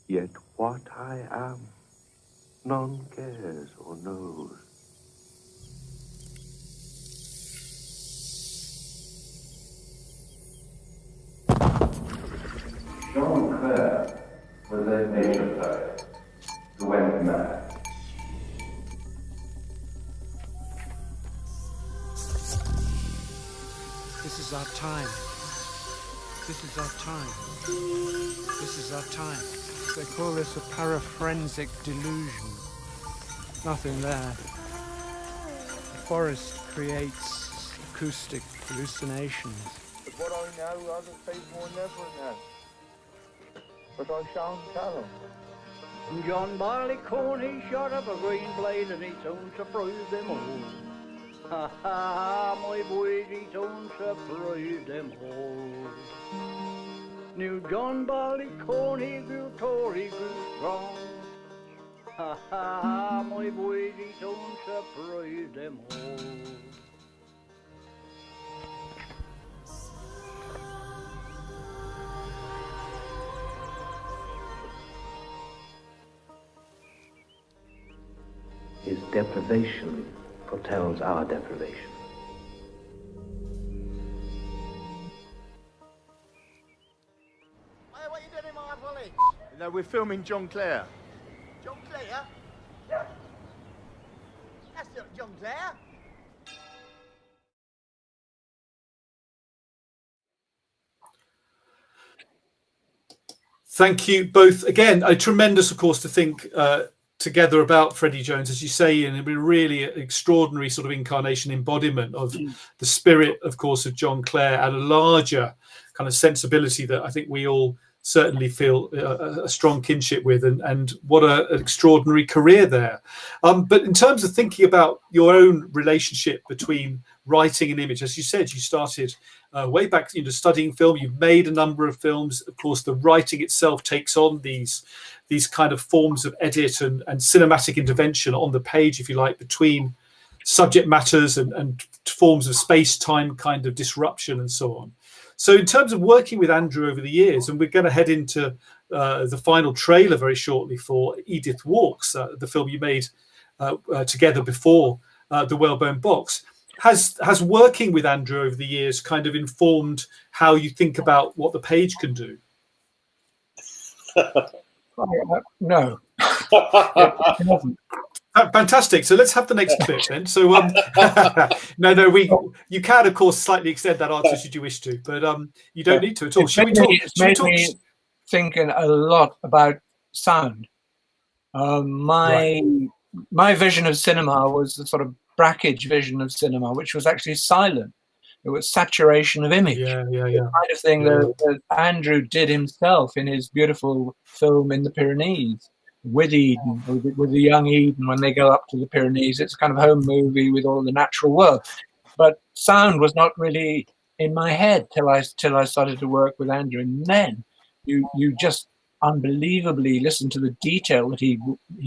S9: yet what I am, none cares or knows. John Clare was a nature poet who went mad.
S10: This is our time. This is our time. This is our time. They call this a paraphrensic delusion. Nothing there. The forest creates acoustic hallucinations.
S9: But what I know, other people will never know. But I shan't tell them.
S11: And John Barleycorn, he shot up a green blade and he soon surprised them all. Ha ha, my boys, he soon surprised them all. New John Barleycorn, he grew tall, he grew strong. Ha ha, my boys, he soon surprised them all.
S7: His deprivation foretells our deprivation.
S12: Hey, what are you doing in my village?
S13: No, we're filming John Clare.
S12: John Clare? That's not John Clare.
S1: Thank you both again. A tremendous, of course, to think together about Freddie Jones, as you say, and it'd be really an extraordinary sort of incarnation, embodiment of the spirit, of course, of John Clare at a larger kind of sensibility that I think we all certainly feel a strong kinship with, and what an extraordinary career there. But in terms of thinking about your own relationship between writing and image, as you said, you started way back, studying film. You've made a number of films. Of course, the writing itself takes on these kind of forms of edit and cinematic intervention on the page, if you like, between subject matters and forms of space-time kind of disruption and so on. So in terms of working with Andrew over the years, and we're going to head into the final trailer very shortly for Edith Walks, the film you made together before the Whalebone Box, has working with Andrew over the years kind of informed how you think about what the page can do?
S3: No.
S1: Fantastic. So let's have the next clip then. So you can of course slightly extend that answer should you wish to, but you don't need to at all.
S3: It's made me thinking a lot about sound. My vision of cinema was the sort of Brackage vision of cinema, which was actually silent. It was saturation of image. The kind of thing that Andrew did himself in his beautiful film in the Pyrenees with Eden, with the young Eden when they go up to the Pyrenees. It's a kind of home movie with all the natural world. But sound was not really in my head till I started to work with Andrew. And then you just unbelievably listen to the detail that he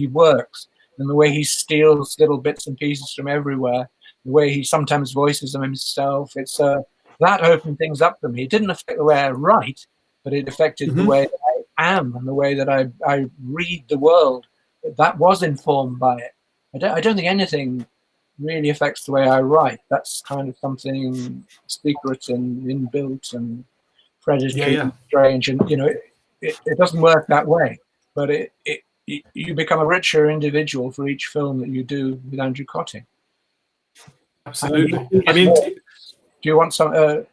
S3: works, and the way he steals little bits and pieces from everywhere, the way he sometimes voices them himself. It's that opened things up for me. It didn't affect the way I write, but it affected the way that I am and the way that I read the world. That was informed by it. I don't think anything really affects the way I write. That's kind of something secret and inbuilt and predatory and strange. And, it doesn't work that way. But you become a richer individual for each film that you do with Andrew Kötting.
S1: Absolutely.
S3: Do you want some?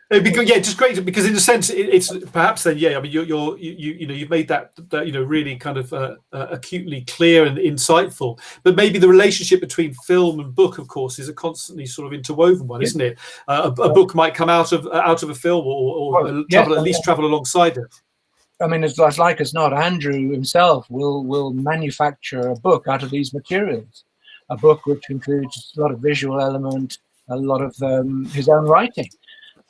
S1: It'd be good, just great, because in a sense, it's perhaps then, you've made that really kind of acutely clear and insightful. But maybe the relationship between film and book, of course, is a constantly sort of interwoven one, isn't it? A book might come out of a film, or at least travel alongside it.
S3: I mean, as like as not, Andrew himself will manufacture a book out of these materials, a book which includes a lot of visual element, a lot of his own writing.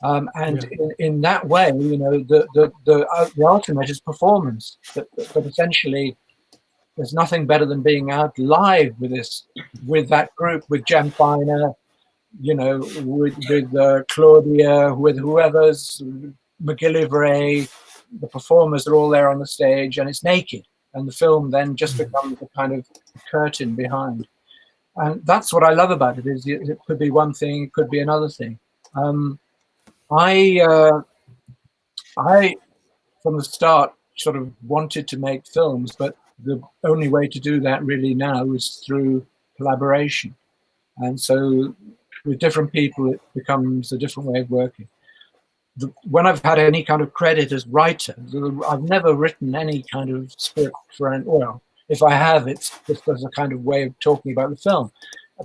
S3: And in that way, you know, the ultimate is performance. But essentially, there's nothing better than being out live with that group, with Jem Finer, you know, with Claudia, with whoever's, McGillivray. The performers are all there on the stage, and it's naked, and the film then just becomes a kind of curtain behind. And that's what I love about it. Is it could be one thing, it could be another thing. I from the start sort of wanted to make films, but the only way to do that really now is through collaboration. And so with different people, it becomes a different way of working. When I've had any kind of credit as writer, I've never written any kind of script for an, well, if I have, it's just as a kind of way of talking about the film.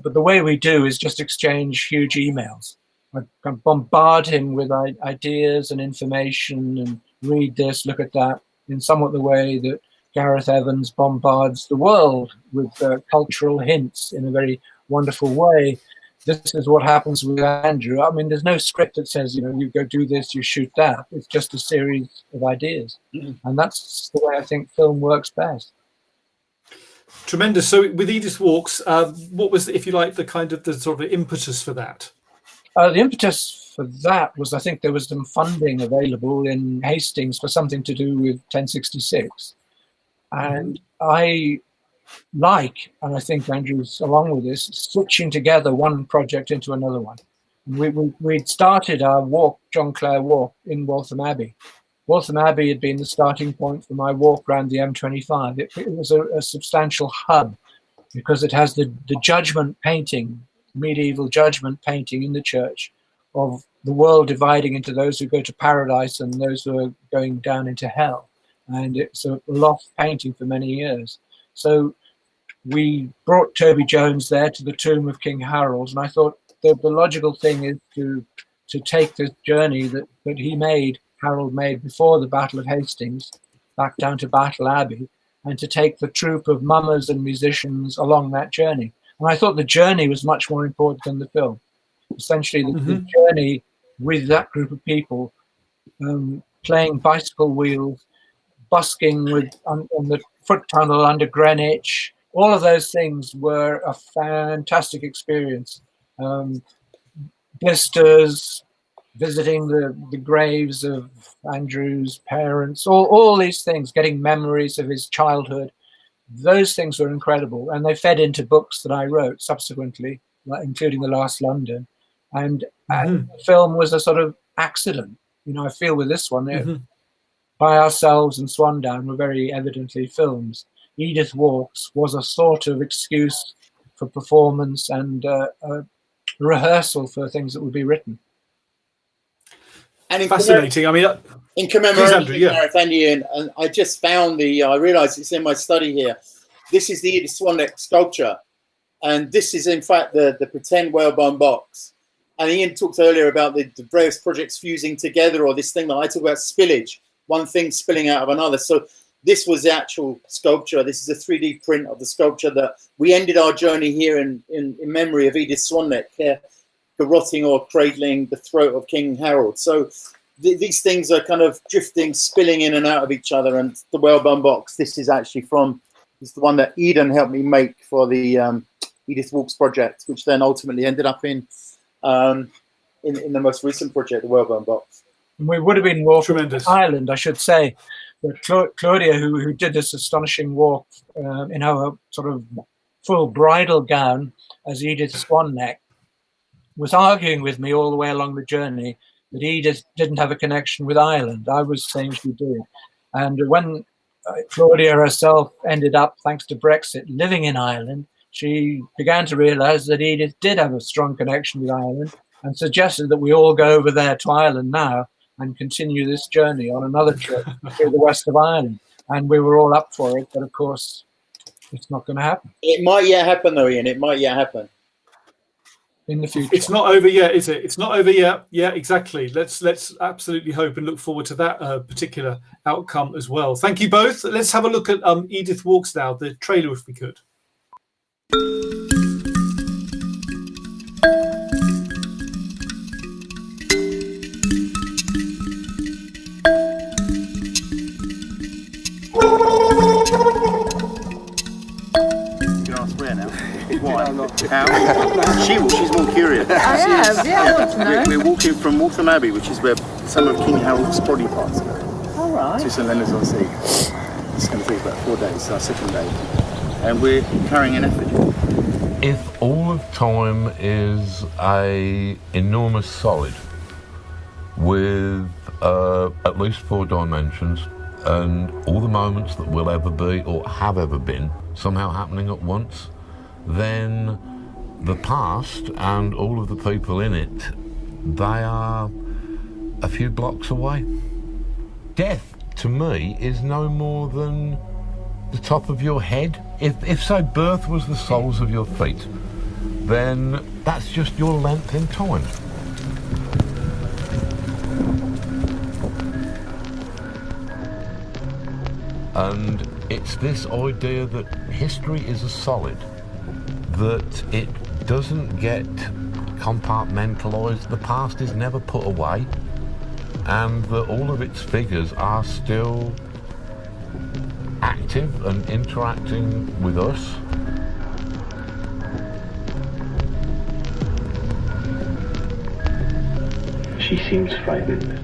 S3: But the way we do is just exchange huge emails. I can bombard him with ideas and information and read this, look at that, in somewhat the way that Gareth Evans bombards the world with cultural hints in a very wonderful way. This is what happens with Andrew. I mean, there's no script that says, you know, you go do this, you shoot that. It's just a series of ideas. And that's the way I think film works best.
S1: Tremendous. So with Edith Walks, what was, if you like, the kind of the sort of impetus for that?
S3: The impetus for that was, I think there was some funding available in Hastings for something to do with 1066. And I like, and I think Andrew's along with this, switching together one project into another one. We'd started our walk, John Clare walk, in Waltham Abbey. Waltham Abbey had been the starting point for my walk around the M25. It was a substantial hub because it has the judgment painting, medieval judgment painting in the church of the world dividing into those who go to paradise and those who are going down into hell. And it's a loft painting for many years. So we brought Toby Jones there to the tomb of King Harold, and I thought the logical thing is to take this journey that he made, Harold made before the Battle of Hastings, back down to Battle Abbey, and to take the troupe of mummers and musicians along that journey. And I thought the journey was much more important than the film. Essentially, the journey with that group of people, playing bicycle wheels, busking on the foot tunnel under Greenwich. All of those things were a fantastic experience. Blisters, visiting the graves of Andrew's parents, all these things, getting memories of his childhood. Those things were incredible, and they fed into books that I wrote subsequently, including The Last London. And the film was a sort of accident. You know, I feel with this one, By Ourselves and Swandown were very evidently films. Edith Walks was a sort of excuse for performance and a rehearsal for things that would be written.
S2: And
S1: fascinating. I mean,
S2: in commemoration of Gareth and Iain, and I just found I realised it's in my study here. This is the Edith Swanneck sculpture, and this is in fact the pretend Whalebone Box. And Iain talked earlier about the various projects fusing together, or this thing that I talk about, spillage, one thing spilling out of another. So this was the actual sculpture. This is a 3D print of the sculpture that we ended our journey here in memory of Edith Swanneck, garrotting or cradling the throat of King Harold. So these things are kind of drifting, spilling in and out of each other. And the Whalebone Box, this is actually it's the one that Eden helped me make for the Edith Walks project, which then ultimately ended up in the most recent project, the Whalebone Box.
S3: And we would have been walking in Ireland, I should say. But Claudia, who did this astonishing walk in her sort of full bridal gown as Edith Swanneck, was arguing with me all the way along the journey that Edith didn't have a connection with Ireland. I was saying she did. And when Claudia herself ended up, thanks to Brexit, living in Ireland, she began to realise that Edith did have a strong connection with Ireland and suggested that we all go over there to Ireland now and continue this journey on another trip through the west of Ireland. And we were all up for it, but of course, it's not going to happen.
S2: It might yet happen, though, Iain. It might yet happen.
S3: In the future.
S1: It's not over yet, is it? It's not over yet. Yeah, exactly. Let's absolutely hope and look forward to that particular outcome as well. Thank you both. Let's have a look at Edith Walks now, the trailer, if we could.
S2: How? She's more curious.
S4: I have, yeah, I want to know.
S2: We're walking from Waltham Abbey, which is where some of King Harold's body parts are,
S4: All right.
S2: to St Leonard's on Sea. It's going to take about 4 days, our second day. And we're carrying an effigy.
S14: If all of time is a enormous solid with at least 4 dimensions, and all the moments that will ever be or have ever been somehow happening at once, then the past and all of the people in it, they are a few blocks away. Death, to me, is no more than the top of your head. If say birth was the soles of your feet, then that's just your length in time. And it's this idea that history is a solid, that it doesn't get compartmentalised, the past is never put away, and that all of its figures are still active and interacting with us.
S7: She seems frightened.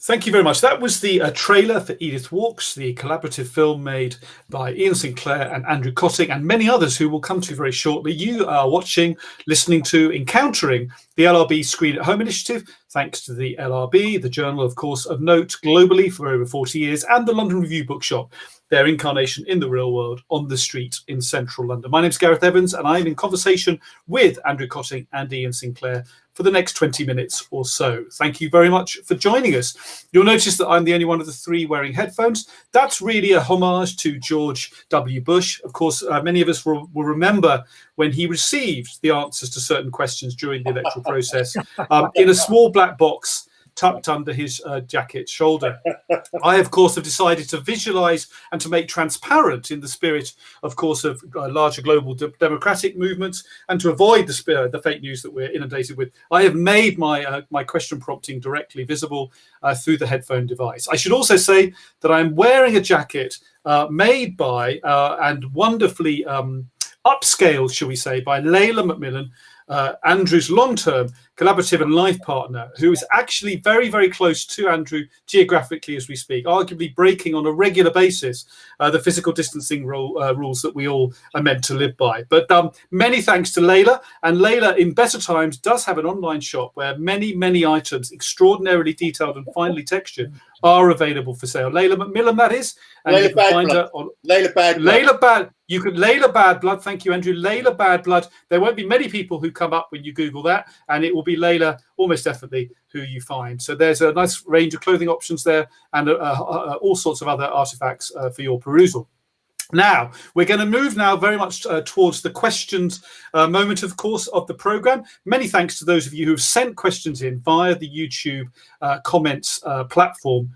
S1: Thank you very much. That was the trailer for Edith Walks, the collaborative film made by Iain Sinclair and Andrew Kötting and many others who will come to very shortly. You are watching, listening to, encountering the LRB Screen at Home initiative, thanks to the LRB, the journal, of course, of note globally for over 40 years, and the London Review Bookshop, their incarnation in the real world on the street in central London. My name's Gareth Evans, and I'm in conversation with Andrew Kötting and Iain Sinclair for the next 20 minutes or so. Thank you very much for joining us. You'll notice that I'm the only one of the three wearing headphones. That's really a homage to George W. Bush. Of course, many of us will remember when he received the answers to certain questions during the electoral process in a small black box tucked under his jacket shoulder. I, of course, have decided to visualize and to make transparent, in the spirit, of course, of larger global democratic movements, and to avoid the fake news that we're inundated with. I have made my my question prompting directly visible through the headphone device. I should also say that I'm wearing a jacket made by and wonderfully upscaled, shall we say, by Layla Macmillan, Andrew's long-term collaborative and life partner, who is actually very, very close to Andrew geographically as we speak, arguably breaking on a regular basis the physical distancing rules that we all are meant to live by. But many thanks to Layla. And Layla, in better times, does have an online shop where many, many items, extraordinarily detailed and finely textured, are available for sale. Layla Macmillan, that is. And
S2: Layla
S1: you can find her on
S2: Layla Bad Blood.
S1: Layla Bad. You could Layla Bad Blood. Thank you, Andrew. Layla Bad Blood. There won't be many people who come up when you Google that, and it will be Layla almost definitely who you find. So there's a nice range of clothing options there, and all sorts of other artifacts for your perusal. Now, we're going to move now very much towards the questions moment, of course, of the programme. Many thanks to those of you who have sent questions in via the YouTube comments platform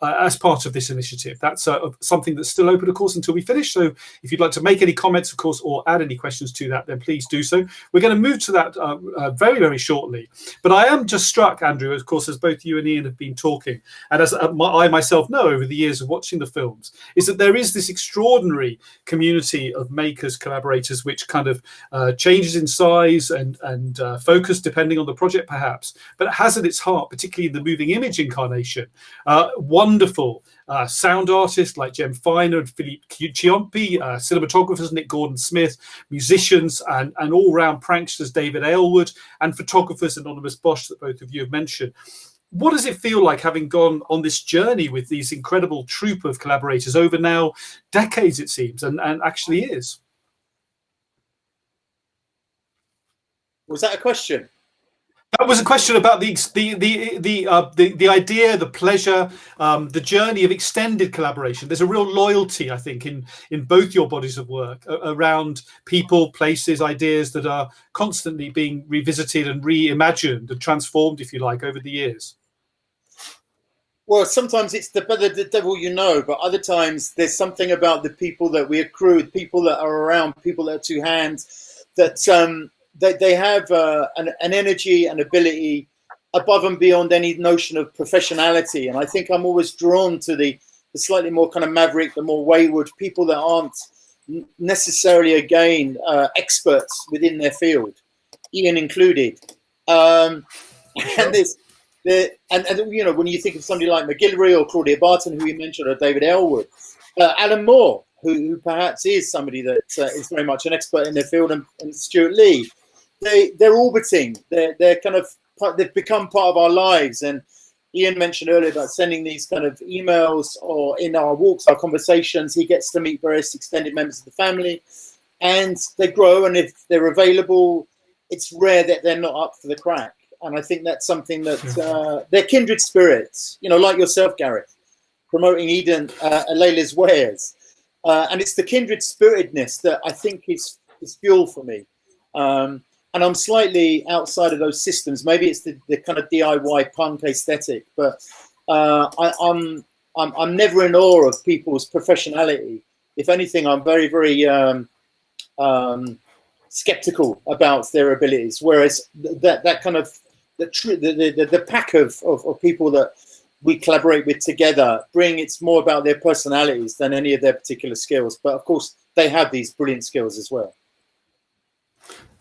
S1: as part of this initiative. That's something that's still open, of course, until we finish. So if you'd like to make any comments, of course, or add any questions to that, then please do so. We're going to move to that very, very shortly. But I am just struck, Andrew, of course, as both you and Iain have been talking, and as I myself know over the years of watching the films, is that there is this extraordinary community of makers, collaborators, which kind of changes in size and focus depending on the project, perhaps, but it has at its heart, particularly in the moving image incarnation, wonderful sound artists like Jem Finer and Philippe Ciompi, cinematographers Nick Gordon-Smith, musicians and all-round pranksters David Aylward, and photographers Anonymous Bosch that both of you have mentioned. What does it feel like having gone on this journey with these incredible troupe of collaborators over now decades, it seems, and actually is?
S2: Was that a question?
S1: That was a question about the idea, the pleasure, the journey of extended collaboration. There's a real loyalty, I think, in both your bodies of work around people, places, ideas that are constantly being revisited and reimagined and transformed, if you like, over the years.
S2: Well, sometimes it's the devil you know, but other times there's something about the people that we accrue, people that are around, people that are to hand, that they have an energy and ability above and beyond any notion of professionality. And I think I'm always drawn to the the slightly more kind of maverick, the more wayward people that aren't necessarily, again, experts within their field, Iain included. And this, and you know, when you think of somebody like McGillivray or Claudia Barton, who you mentioned, or David Elwood, Alan Moore, who perhaps is somebody that is very much an expert in their field, and Stuart Lee, they're orbiting. They're kind of, they've become part of our lives. And Iain mentioned earlier about sending these kind of emails, or in our walks, our conversations, he gets to meet various extended members of the family, and they grow. And if they're available, it's rare that they're not up for the crack. And I think that's something that they're kindred spirits, you know, like yourself, Gareth, promoting Eden, Layla's wares. And it's the kindred spiritedness that I think is fuel for me. And I'm slightly outside of those systems. Maybe it's the kind of DIY punk aesthetic, but I'm never in awe of people's professionality. If anything, I'm very, very skeptical about their abilities. Whereas that kind of the pack of people that we collaborate with together it's more about their personalities than any of their particular skills. But of course, they have these brilliant skills as well.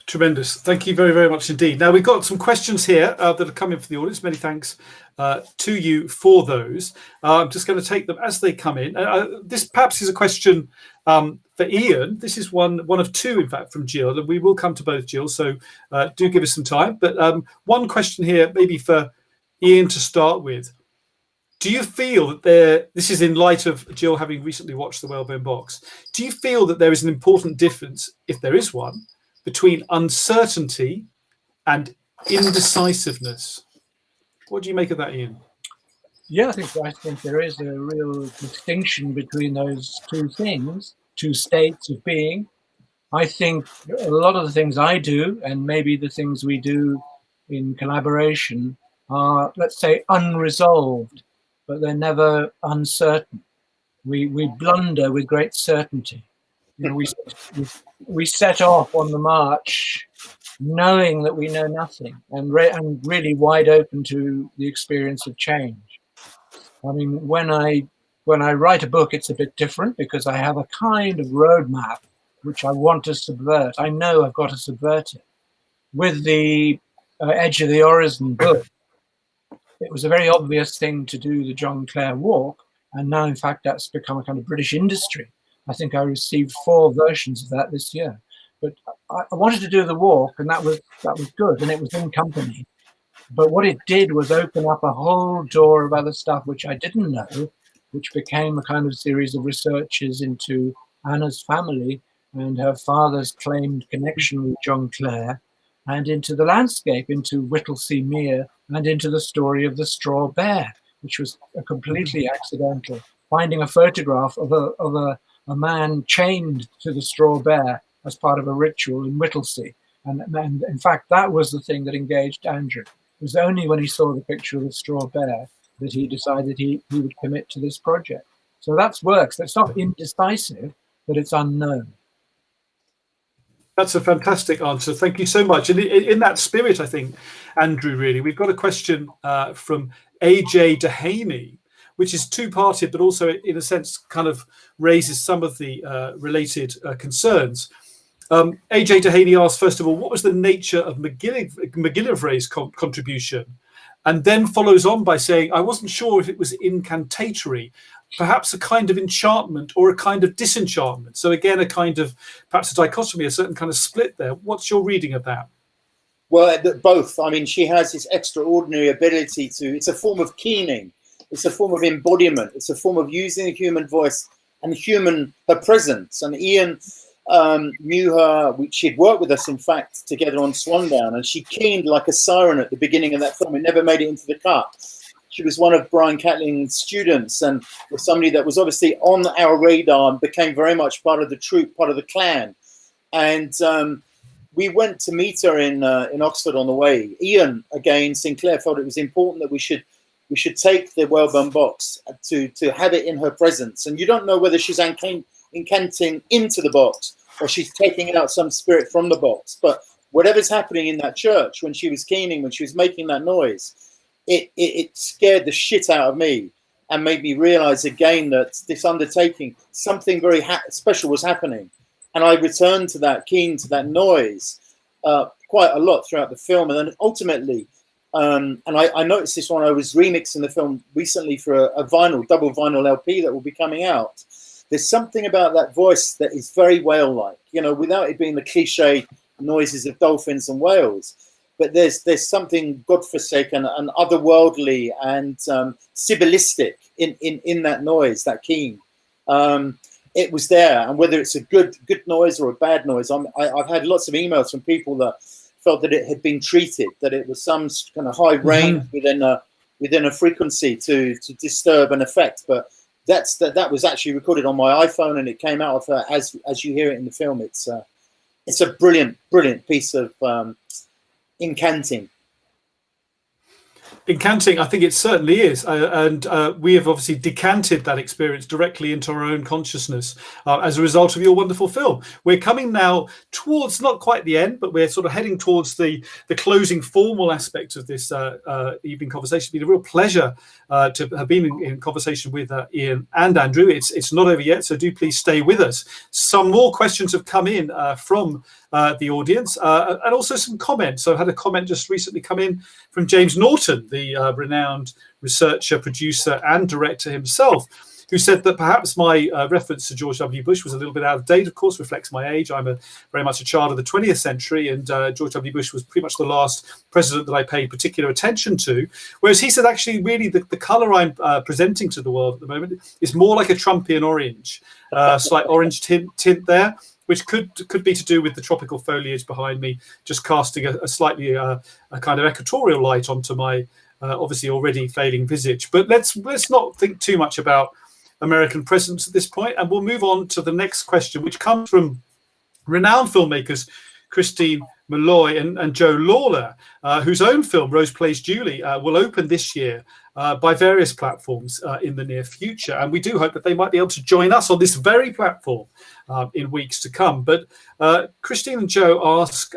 S1: Tremendous. Thank you very, very much indeed. Now, we've got some questions here that are coming from the audience. Many thanks to you for those. I'm just going to take them as they come in. This perhaps is a question for Iain. This is one of two, in fact, from Jill, and we will come to both, Jill, so do give us some time. But one question here, maybe for Iain to start with. Do you feel that this is in light of Jill having recently watched the Whalebone Box, do you feel that there is an important difference, if there is one, between uncertainty and indecisiveness? What do you make of that, Iain?
S3: Yeah, I think there is a real distinction between those two things, two states of being. I think a lot of the things I do, and maybe the things we do in collaboration, are, let's say, unresolved, but they're never uncertain. We blunder with great certainty. You know, we set off on the march knowing that we know nothing, and really wide open to the experience of change. I mean, when I write a book, it's a bit different because I have a kind of roadmap which I want to subvert. I know I've got to subvert it. With the Edge of the Horizon book, it was a very obvious thing to do the John Clare walk, and now, in fact, that's become a kind of British industry. I think I received 4 versions of that this year. But I wanted to do the walk, and that was good, and it was in company. But what it did was open up a whole door of other stuff which I didn't know, which became a kind of series of researches into Anna's family and her father's claimed connection with John Clare, and into the landscape, into Whittlesea Mere, and into the story of the straw bear, which was a completely accidental. Finding a photograph of a man chained to the straw bear as part of a ritual in Whittlesea. And in fact, that was the thing that engaged Andrew. It was only when he saw the picture of the straw bear that he decided he would commit to this project. So that works. That's not indecisive, but it's unknown.
S1: That's a fantastic answer. Thank you so much. And in that spirit, I think, Andrew, really, we've got a question from AJ Dehaney, which is two-parted, but also, in a sense, kind of raises some of the related concerns. AJ Dehaney asks, first of all, what was the nature of McGillivray's contribution? And then follows on by saying, I wasn't sure if it was incantatory, perhaps a kind of enchantment or a kind of disenchantment. So again, a kind of, perhaps a dichotomy, a certain kind of split there. What's your reading of that?
S2: Well, both. I mean, she has this extraordinary ability to, it's a form of keening. It's a form of embodiment. It's a form of using the human voice and her presence. And Iain knew her, she'd worked with us, in fact, together on Swandown, and she keened like a siren at the beginning of that film. It never made it into the cut. She was one of Brian Catling's students and was somebody that was obviously on our radar and became very much part of the troupe, part of the clan. And we went to meet her in Oxford on the way. Iain, again, Sinclair, felt it was important that we should take the Whalebone Box to have it in her presence. And you don't know whether she's incanting into the box or she's taking out some spirit from the box. But whatever's happening in that church when she was keening, when she was making that noise, it scared the shit out of me. and made me realize again that this undertaking, something very special was happening. And I returned to that, keen to that noise quite a lot throughout the film. And then ultimately, and I noticed this when I was remixing the film recently for a vinyl, double vinyl LP that will be coming out. There's something about that voice that is very whale-like, you know, without it being the cliche noises of dolphins and whales. But there's something godforsaken and otherworldly and sibyllistic in that noise, that keen. It was there, and whether it's a good noise or a bad noise, I've had lots of emails from people that felt that it had been treated, that it was some kind of high range within a frequency to disturb an effect. But that was actually recorded on my iPhone, and it came out of as you hear it in the film. It's a brilliant piece of incanting.
S1: Incanting, I think it certainly is, and we have obviously decanted that experience directly into our own consciousness as a result of your wonderful film. We're coming now towards not quite the end, but we're sort of heading towards the closing formal aspect of this evening conversation. It's been a real pleasure to have been in conversation with Iain and Andrew. It's not over yet, so do please stay with us. Some more questions have come in from the audience, and also some comments. So I had a comment just recently come in from James Norton, the renowned researcher, producer and director himself, who said that perhaps my reference to George W. Bush was a little bit out of date. Of course, reflects my age. I'm very much a child of the 20th century, and George W. Bush was pretty much the last president that I paid particular attention to. Whereas he said, actually, really, the colour I'm presenting to the world at the moment is more like a Trumpian orange, slight orange tint there, which could be to do with the tropical foliage behind me, just casting a slightly a kind of equatorial light onto my obviously already failing visage. But let's not think too much about American presence at this point, and we'll move on to the next question, which comes from renowned filmmakers Christine Malloy and Joe Lawler, whose own film Rose Plays Julie will open this year by various platforms in the near future, and we do hope that they might be able to join us on this very platform in weeks to come. But Christine and Joe ask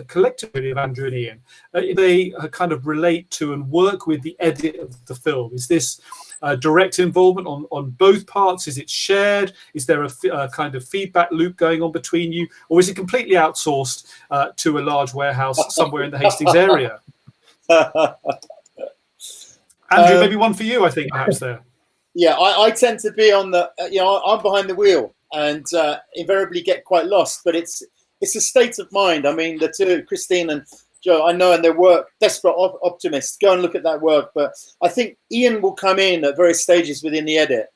S1: collectively of Andrew and Iain, they kind of relate to and work with the edit of the film. Is this direct involvement on both parts? Is it shared? Is there a kind of feedback loop going on between you, or is it completely outsourced to a large warehouse somewhere in the Hastings area? Andrew, maybe one for you, I think, perhaps there.
S2: Yeah, I tend to be on the, I'm behind the wheel and invariably get quite lost, but it's a state of mind. I mean, the two, Christine and Joe, I know, and their work, desperate optimists, go and look at that work. But I think Iain will come in at various stages within the edit,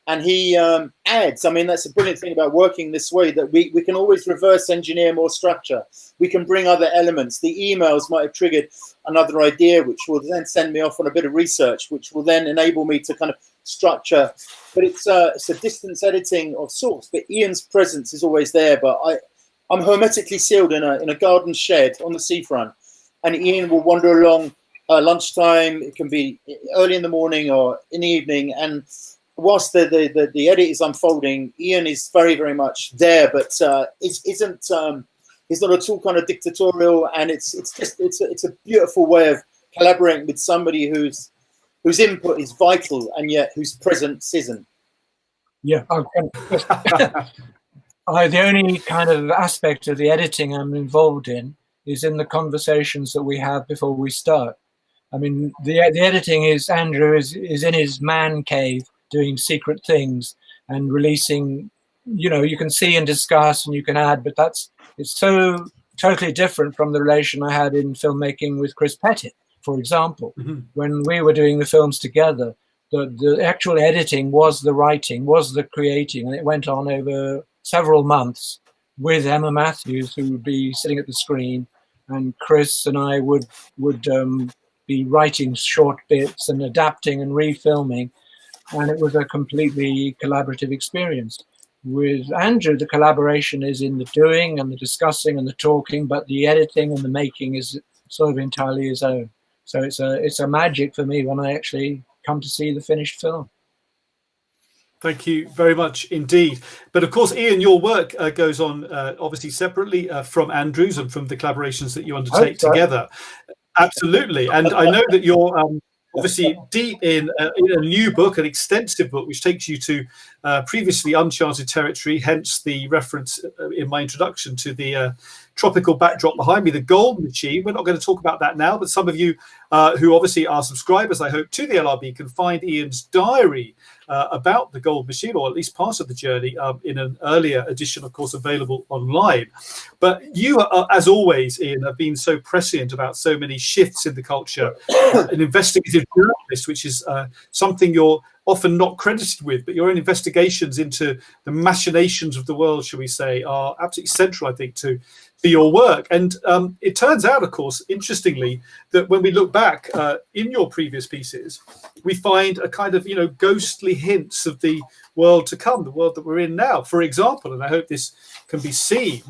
S2: and he adds. I mean, that's a brilliant thing about working this way, that we can always reverse engineer more structure. We can bring other elements. The emails might have triggered another idea, which will then send me off on a bit of research, which will then enable me to kind of structure. But it's a distance editing of sorts. But Ian's presence is always there. But I'm hermetically sealed in a garden shed on the seafront, and Iain will wander along lunchtime. It can be early in the morning or in the evening, and whilst the edit is unfolding, Iain is very, very much there, but he's not at all kind of dictatorial, and it's a beautiful way of collaborating with somebody whose input is vital and yet whose presence isn't.
S3: Yeah. The only kind of aspect of the editing I'm involved in is in the conversations that we have before we start. I mean, the editing is, Andrew is in his man cave doing secret things and releasing, you can see and discuss and you can add, but it's so totally different from the relation I had in filmmaking with Chris Pettit, for example. Mm-hmm. When we were doing the films together, the actual editing was the writing, was the creating, and it went on over several months with Emma Matthews, who would be sitting at the screen, and Chris and I would be writing short bits and adapting and refilming, and it was a completely collaborative experience. With Andrew, the collaboration is in the doing and the discussing and the talking, but the editing and the making is sort of entirely his own. So it's a magic for me when I actually come to see the finished film.
S1: Thank you very much indeed. But of course, Iain, your work goes on obviously separately from Andrew's and from the collaborations that you undertake together. Absolutely. And I know that you're obviously deep in a new book, an extensive book, which takes you to previously uncharted territory, hence the reference in my introduction to the tropical backdrop behind me, the Gold Machine. We're not going to talk about that now, but some of you who obviously are subscribers, I hope, to the LRB can find Iain's diary about the Gold Machine, or at least part of the journey, in an earlier edition, of course, available online. But you, as always, Iain, have been so prescient about so many shifts in the culture, an investigative journalist, which is something you're often not credited with, but your own investigations into the machinations of the world, shall we say, are absolutely central, I think, to your work. And it turns out, of course, interestingly, that when we look back in your previous pieces, we find a kind of, ghostly hints of the world to come, the world that we're in now. For example, and I hope this can be seen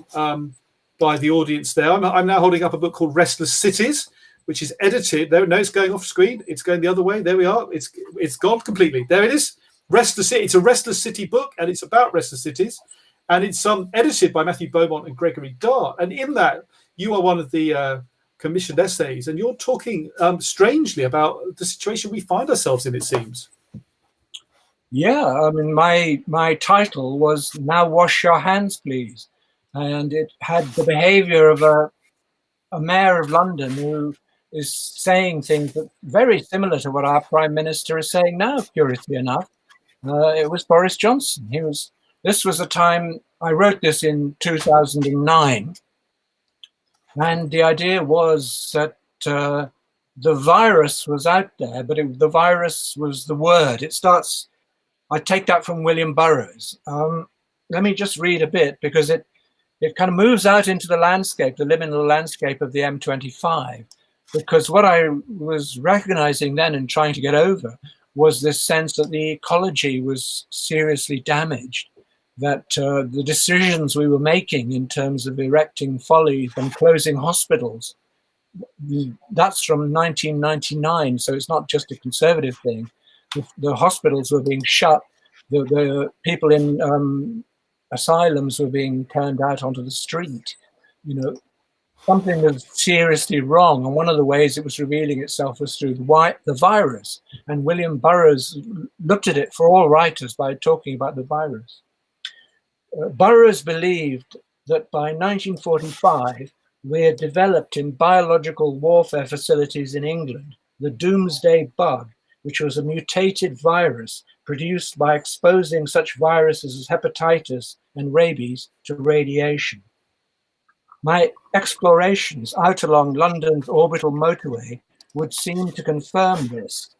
S1: by the audience there, I'm now holding up a book called Restless Cities, which is edited. There, no, it's going off screen. It's going the other way. There we are. It's gone completely. There it is. Restless City. It's a Restless City book, and it's about restless cities, and it's edited by Matthew Beaumont and Gregory Dart. And in that, you are one of the commissioned essays, and you're talking strangely about the situation we find ourselves in. It seems.
S3: Yeah, I mean, my title was "Now Wash Your Hands, Please," and it had the behaviour of a mayor of London who is saying things that very similar to what our Prime Minister is saying now, curiously enough. It was Boris Johnson. This was a time, I wrote this in 2009, and the idea was that the virus was out there, but the virus was the word. It starts, I take that from William Burroughs. Let me just read a bit, because it kind of moves out into the landscape, the liminal landscape of the M25, because what I was recognizing then and trying to get over was this sense that the ecology was seriously damaged, that the decisions we were making in terms of erecting follies and closing hospitals, that's from 1999, so it's not just a conservative thing. The hospitals were being shut, the people in asylums were being turned out onto the street. Something was seriously wrong, and one of the ways it was revealing itself was through the virus. And William Burroughs looked at it for all writers by talking about the virus. Burroughs believed that by 1945 we had developed in biological warfare facilities in England the doomsday bug, which was a mutated virus produced by exposing such viruses as hepatitis and rabies to radiation. My explorations out along London's orbital motorway would seem to confirm this.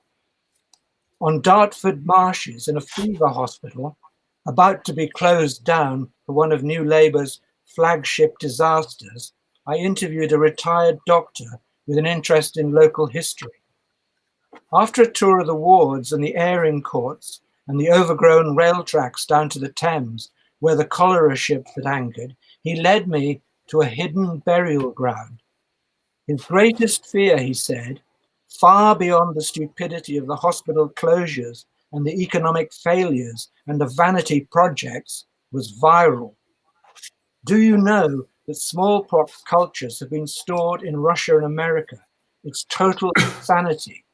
S3: On Dartford Marshes, in a fever hospital, about to be closed down for one of New Labour's flagship disasters, I interviewed a retired doctor with an interest in local history. After a tour of the wards and the airing courts and the overgrown rail tracks down to the Thames, where the cholera ships had anchored, he led me to a hidden burial ground. His greatest fear, he said, far beyond the stupidity of the hospital closures and the economic failures and the vanity projects, was viral. Do you know that smallpox cultures have been stored in Russia and America? It's total insanity.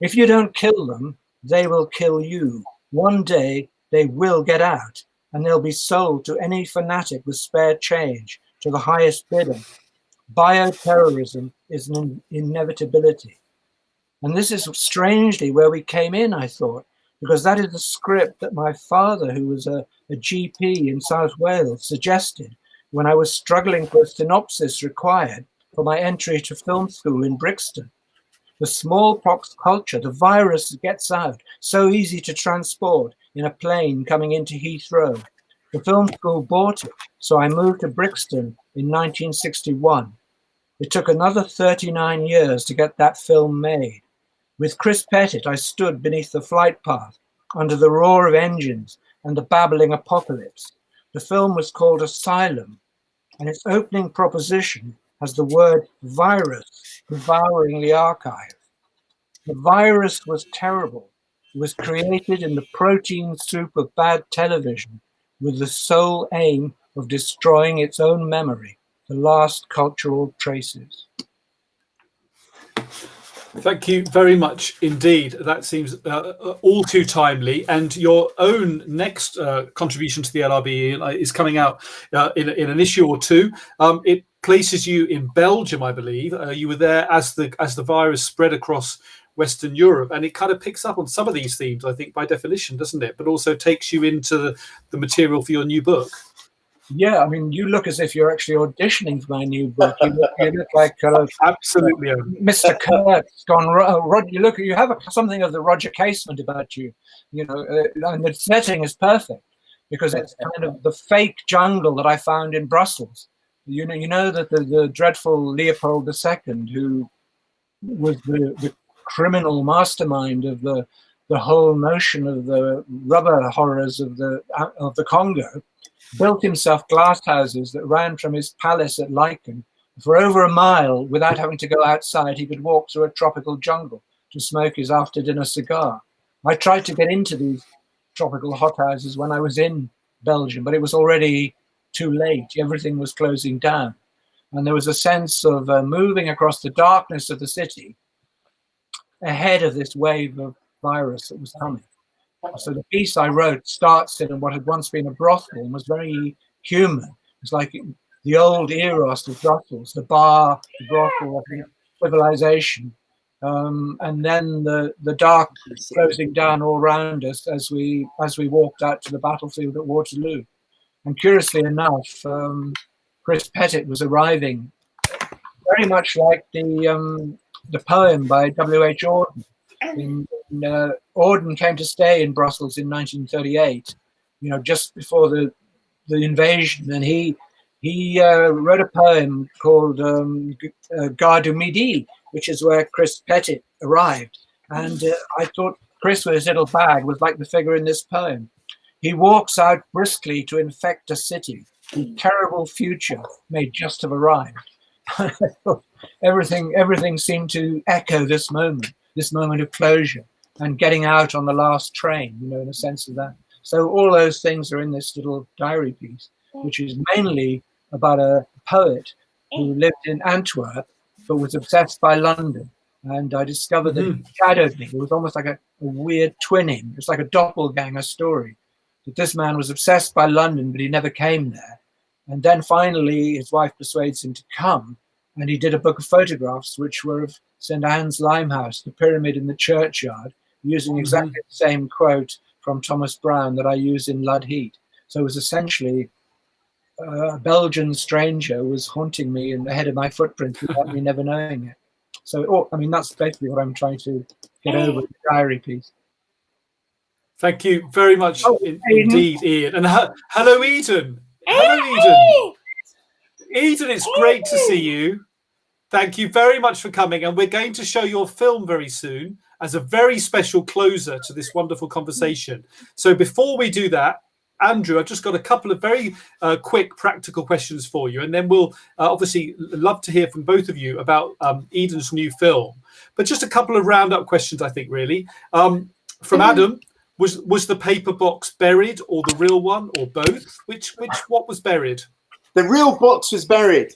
S3: If you don't kill them, they will kill you. One day they will get out, and they'll be sold to any fanatic with spare change, to the highest bidder. Bioterrorism is an inevitability. And this is strangely where we came in, I thought, because that is the script that my father, who was a GP in South Wales, suggested when I was struggling for a synopsis required for my entry to film school in Brixton. The smallpox culture, the virus gets out, so easy to transport in a plane coming into Heathrow. The film school bought it, so I moved to Brixton in 1961. It took another 39 years to get that film made. With Chris Pettit, I stood beneath the flight path, under the roar of engines and the babbling apocalypse. The film was called Asylum, and its opening proposition has the word virus devouring the archive. The virus was terrible. It was created in the protein soup of bad television, with the sole aim of destroying its own memory, the last cultural traces.
S1: Thank you very much indeed. That seems all too timely. And your own next contribution to the LRB is coming out in an issue or two. It places you in Belgium, I believe. You were there as the virus spread across Western Europe, and it kind of picks up on some of these themes, I think, by definition, doesn't it? But also takes you into the material for your new book.
S3: Yeah, I mean, you look as if you're actually auditioning for my new book. You look like
S1: absolutely
S3: Mr. Kurt's gone. You have something of the Roger Casement about you, you know, and the setting is perfect because it's kind of the fake jungle that I found in Brussels. You know that the dreadful Leopold II, who was the criminal mastermind of the whole notion of the rubber horrors of the Congo, built himself glass houses that ran from his palace at Lycan for over a mile without having to go outside. He could walk through a tropical jungle to smoke his after-dinner cigar. I tried to get into these tropical hothouses when I was in Belgium, but it was already too late. Everything was closing down. And there was a sense of moving across the darkness of the city ahead of this wave of virus that was coming. So the piece I wrote starts in what had once been a brothel and was very human. It's like the old eros of Brussels, the bar, the brothel, the civilization, and then the dark closing down all around us as we walked out to the battlefield at Waterloo. And curiously enough, Chris Pettit was arriving, very much like the poem by W.H. Auden. Auden came to stay in Brussels in 1938, you know, just before the invasion, and he wrote a poem called Gare du Midi, which is where Chris Pettit arrived. And I thought Chris with his little bag was like the figure in this poem. He walks out briskly to infect a city whose terrible future may just have arrived. everything seemed to echo this moment of closure and getting out on the last train, you know, in a sense of that. So all those things are in this little diary piece, which is mainly about a poet who lived in Antwerp but was obsessed by London. And I discovered that he shadowed me. It was almost like a weird twinning. It's like a doppelganger story. That this man was obsessed by London, but he never came there. And then finally his wife persuades him to come, and he did a book of photographs which were of St. Anne's Limehouse, the pyramid in the churchyard, using exactly the same quote from Thomas Browne that I use in Lud Heat. So it was essentially a Belgian stranger was haunting me in the head of my footprint without me never knowing it. So, I mean, that's basically what I'm trying to get over with the diary piece.
S1: Thank you very much indeed, Iain. And hello, Eden. Hello, Eden. Eden, it's great to see you. Thank you very much for coming. And we're going to show your film very soon as a very special closer to this wonderful conversation. So before we do that, Andrew, I've just got a couple of very quick practical questions for you. And then we'll obviously love to hear from both of you about Eden's new film. But just a couple of roundup questions, I think, really. From Adam, was the paper box buried or the real one or both? What was buried?
S2: The real box was buried.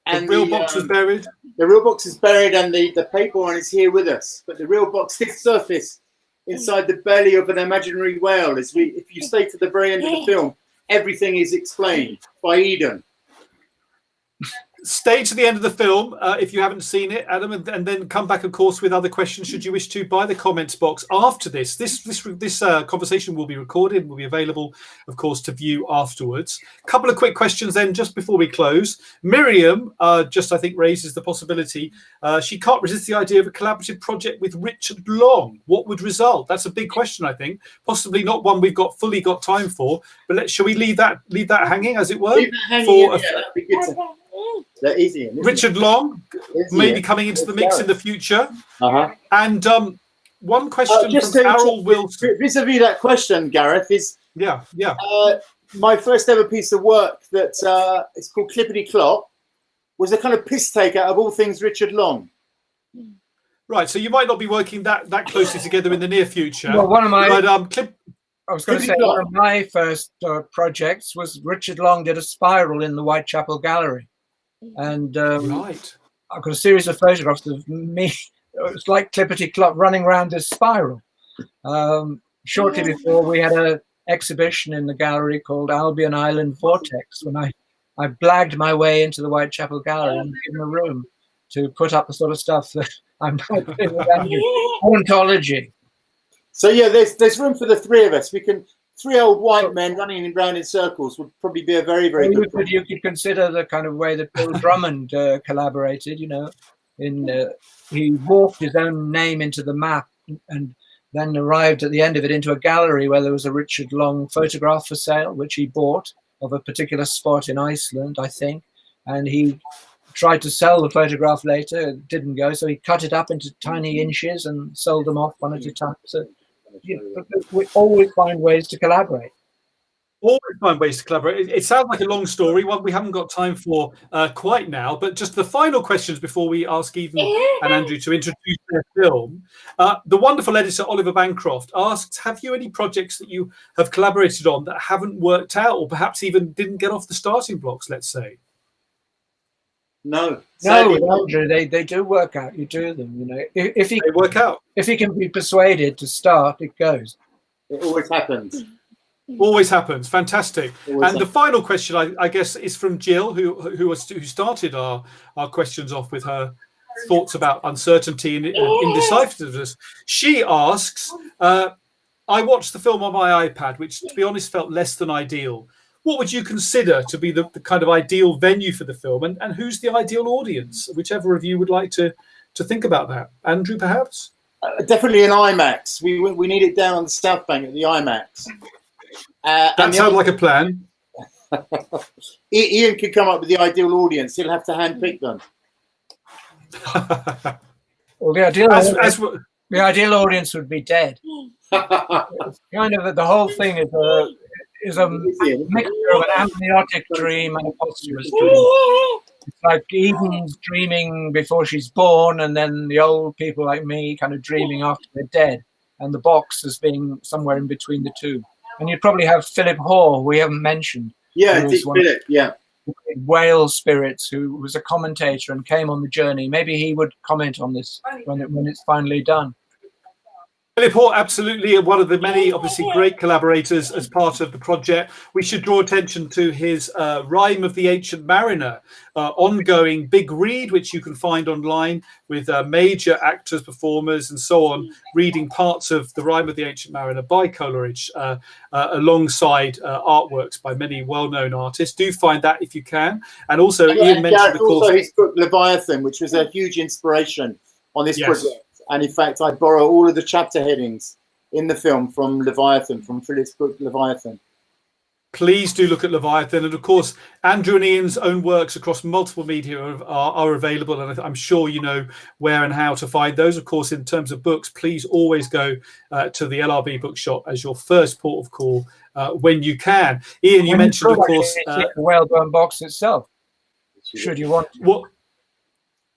S1: The real box was buried?
S2: The real box is buried and the paper one is here with us. But the real box did surface inside the belly of an imaginary whale. If you stay to the very end of the film, everything is explained by Eden. Stay to the end of the film if you haven't seen it, Adam, and then come back, of course, with other questions should you wish to by the comments box after this. This conversation will be recorded and will be available, of course, to view afterwards. A couple of quick questions then just before we close. Miriam just, I think, raises the possibility. She can't resist the idea of a collaborative project with Richard Long. What would result? That's a big question, I think. Possibly not one we've fully got time for, but shall we leave that hanging, as it were? Leave that hanging, that'd be good to... That is Iain, Richard Long, maybe coming into the mix in the future. And one question from Errol Wilson. Vis-a-vis that question, Gareth, is my first ever piece of work that it's called Clippity Clop was a kind of piss take out of all things Richard Long. Right, so you might not be working that closely together in the near future. Well, one of my... But, I was going to say one of my first projects was Richard Long did a spiral in the Whitechapel Gallery. And
S3: I've got a series of photographs of me. It's like Clippity Clop running around this spiral. Shortly before, we had an exhibition in the gallery called Albion Island Vortex, when I blagged my way into the Whitechapel Gallery and given a room to put up the sort of stuff that I'm doing with Andrew. Ontology.
S2: So yeah, there's room for the three of us. We can. Three old white men running around in circles would probably be a very, very good film.
S3: You could consider the kind of way that Bill Drummond collaborated, you know, he walked his own name into the map and then arrived at the end of it into a gallery where there was a Richard Long photograph for sale, which he bought of a particular spot in Iceland, I think. And he tried to sell the photograph later, it didn't go, so he cut it up into tiny inches and sold them off one at a time. So we always find ways to collaborate.
S1: Always find ways to collaborate. It sounds like a long story, one we haven't got time for quite now, but just the final questions before we ask Eden and Andrew to introduce their film. The wonderful editor Oliver Bancroft asks, have you any projects that you have collaborated on that haven't worked out or perhaps even didn't get off the starting blocks, let's say?
S2: No,
S3: Andrew, they do work out. You do them, you know. If he
S1: they work out,
S3: if he can be persuaded to start, it goes.
S2: It always happens.
S1: Always happens. Fantastic.
S2: Always
S1: and the final question, I guess, is from Jill, who started our questions off with her thoughts about uncertainty and indecisiveness. She asks, "I watched the film on my iPad, which, to be honest, felt less than ideal. What would you consider to be the kind of ideal venue for the film, and who's the ideal audience? Whichever of you would like to think about that. Andrew, perhaps?
S2: Definitely an IMAX. We need it down on the South Bank at the IMAX.
S1: That sounds like a plan.
S2: Ian can come up with the ideal audience. He'll have to handpick them.
S3: Well, the ideal audience would be dead. Kind of the whole thing is a mixture of an amniotic dream and a posthumous dream. It's like Eden's dreaming before she's born, and then the old people like me kind of dreaming after they're dead, and the box as being somewhere in between the two. And you'd probably have Philip Hoare, we haven't mentioned.
S2: Yeah, Philip, yeah.
S3: Whale Spirits, who was a commentator and came on the journey. Maybe he would comment on this when it's finally done.
S1: Philip Hoare, absolutely one of the many, obviously, great collaborators as part of the project. We should draw attention to his Rime of the Ancient Mariner, ongoing big read, which you can find online with major actors, performers, and so on, reading parts of the Rime of the Ancient Mariner by Coleridge, alongside artworks by many well-known artists. Do find that if you can. And also, Ian mentioned, of course,
S2: also his book Leviathan, which was a huge inspiration on this project. And in fact, I borrow all of the chapter headings in the film from Leviathan, from Philip's book Leviathan.
S1: Please do look at Leviathan. And of course, Andrew and Ian's own works across multiple media are available. And I'm sure you know where and how to find those. Of course, in terms of books, please always go to the LRB bookshop as your first port of call when you can. Ian, you mentioned, of course,
S3: the Whalebone Box itself. Should you want to.
S1: What?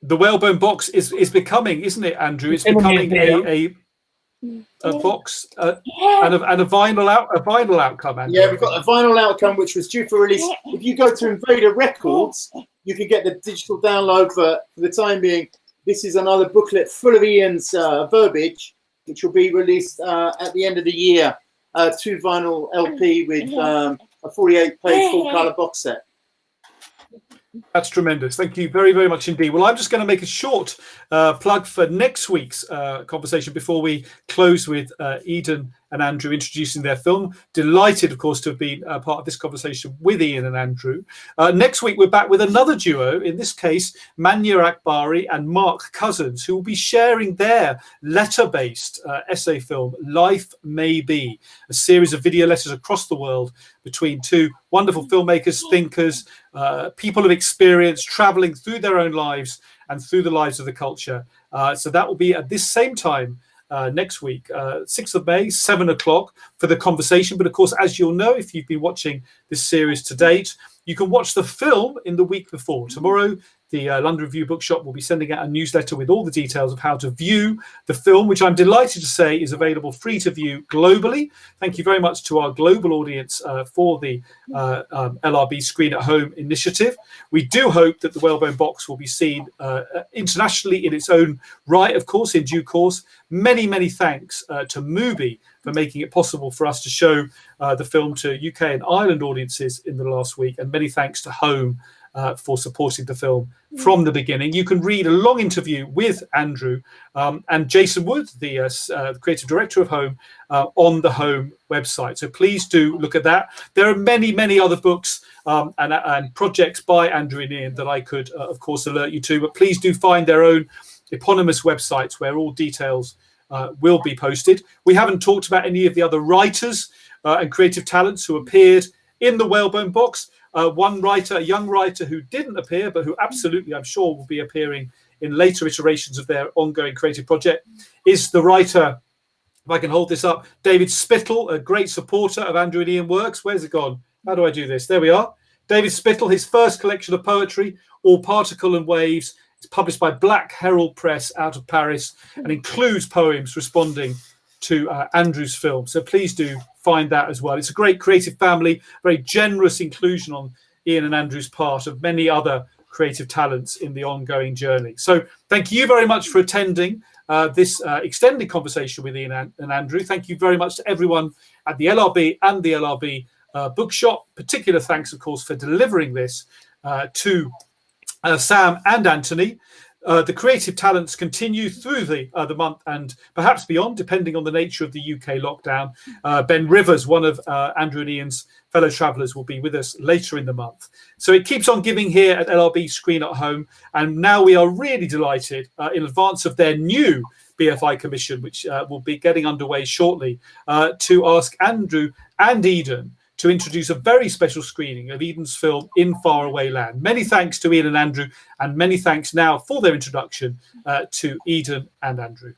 S1: The Whalebone Box is becoming, isn't it, Andrew? It's becoming a box and a vinyl outcome. Andrew.
S2: Yeah, we've got a vinyl outcome which was due for release. If you go to Invader Records, you can get the digital download for the time being. This is another booklet full of Ian's verbiage, which will be released at the end of the year. 2 vinyl LP with a 48-page full-color box set.
S1: That's tremendous. Thank you very, very much indeed. Well, I'm just going to make a short plug for next week's conversation before we close with Eden and Andrew introducing their film. Delighted, of course, to have been part of this conversation with Ian and Andrew. Next week, we're back with another duo, in this case, Manya Akbari and Mark Cousins, who will be sharing their letter-based essay film, Life May Be, a series of video letters across the world between two wonderful filmmakers, thinkers, people of experience, traveling through their own lives and through the lives of the culture. So that will be at this same time next week, 6th of May, 7 o'clock for the conversation. But of course, as you'll know, if you've been watching this series to date, you can watch the film in the week before. Tomorrow, the London Review Bookshop will be sending out a newsletter with all the details of how to view the film, which I'm delighted to say is available free to view globally. Thank you very much to our global audience for the LRB Screen at Home initiative. We do hope that the Whalebone Box will be seen internationally in its own right, of course, in due course. Many, many thanks to Mubi for making it possible for us to show the film to UK and Ireland audiences in the last week, and many thanks to Home for supporting the film from the beginning. You can read a long interview with Andrew and Jason Wood, the creative director of Home, on the Home website. So please do look at that. There are many, many other books and projects by Andrew and Iain that I could, of course, alert you to, but please do find their own eponymous websites where all details will be posted. We haven't talked about any of the other writers and creative talents who appeared in the Whalebone Box. One writer, a young writer who didn't appear, but who absolutely, I'm sure, will be appearing in later iterations of their ongoing creative project, is the writer, if I can hold this up, David Spittle, a great supporter of Andrew and Iain works. Where's it gone? How do I do this? There we are. David Spittle, his first collection of poetry, All Particle and Waves. It's published by Black Herald Press out of Paris and includes poems responding to Andrew's film. So please do find that as well. It's a great creative family, very generous inclusion on Iain and Andrew's part of many other creative talents in the ongoing journey. So thank you very much for attending this extended conversation with Iain and Andrew. Thank you very much to everyone at the LRB and the LRB Bookshop. Particular thanks, of course, for delivering this to Sam and Anthony. The creative talents continue through the month and perhaps beyond, depending on the nature of the UK lockdown. Ben Rivers, one of Andrew and Iain's fellow travellers, will be with us later in the month. So it keeps on giving here at LRB Screen at Home. And now we are really delighted in advance of their new BFI commission, which will be getting underway shortly, to ask Andrew and Eden to introduce a very special screening of Eden's film In Faraway Land. Many thanks to Iain and Andrew, and many thanks now for their introduction to Eden and Andrew.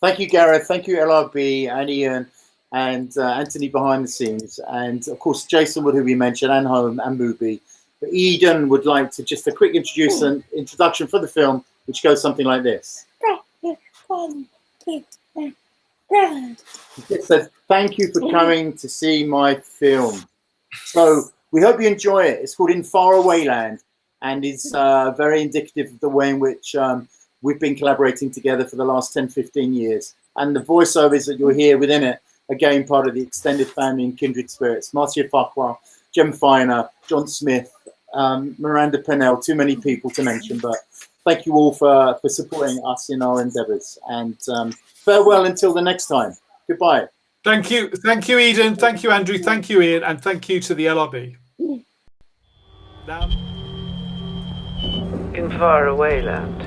S2: Thank you, Gareth. Thank you, LRB and Iain and Anthony behind the scenes. And of course, Jason Wood, who we mentioned, and Home and Mubi. But Eden would like to just a quick introduction for the film, which goes something like this. It says, thank you for coming to see my film. So we hope you enjoy it. It's called In Faraway Land, and it's very indicative of the way in which we've been collaborating together for the last 10, 15 years. And the voiceovers that you'll hear within it, again, part of the extended family and kindred spirits. Marcia Farquhar, Jem Finer, John Smith, Miranda Pennell, too many people to mention, but thank you all for supporting us in our endeavours. And farewell until the next time. Goodbye.
S1: Thank you. Thank you, Eden. Thank you, Andrew. Thank you, Iain. And thank you to the LRB. Now.
S8: In Faraway Land.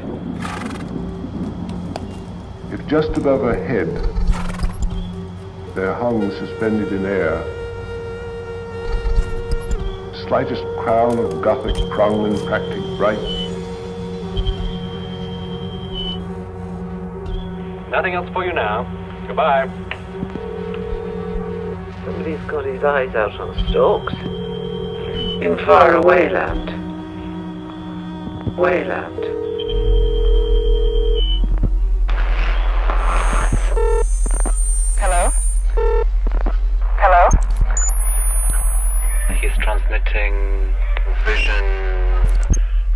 S15: If just above her head there hung suspended in air slightest crown of Gothic prong and practic bright,
S8: Nothing else for you now. Goodbye. Somebody's got his eyes out on stalks. In Faraway Land. Wayland.
S16: Hello? Hello?
S8: He's transmitting vision.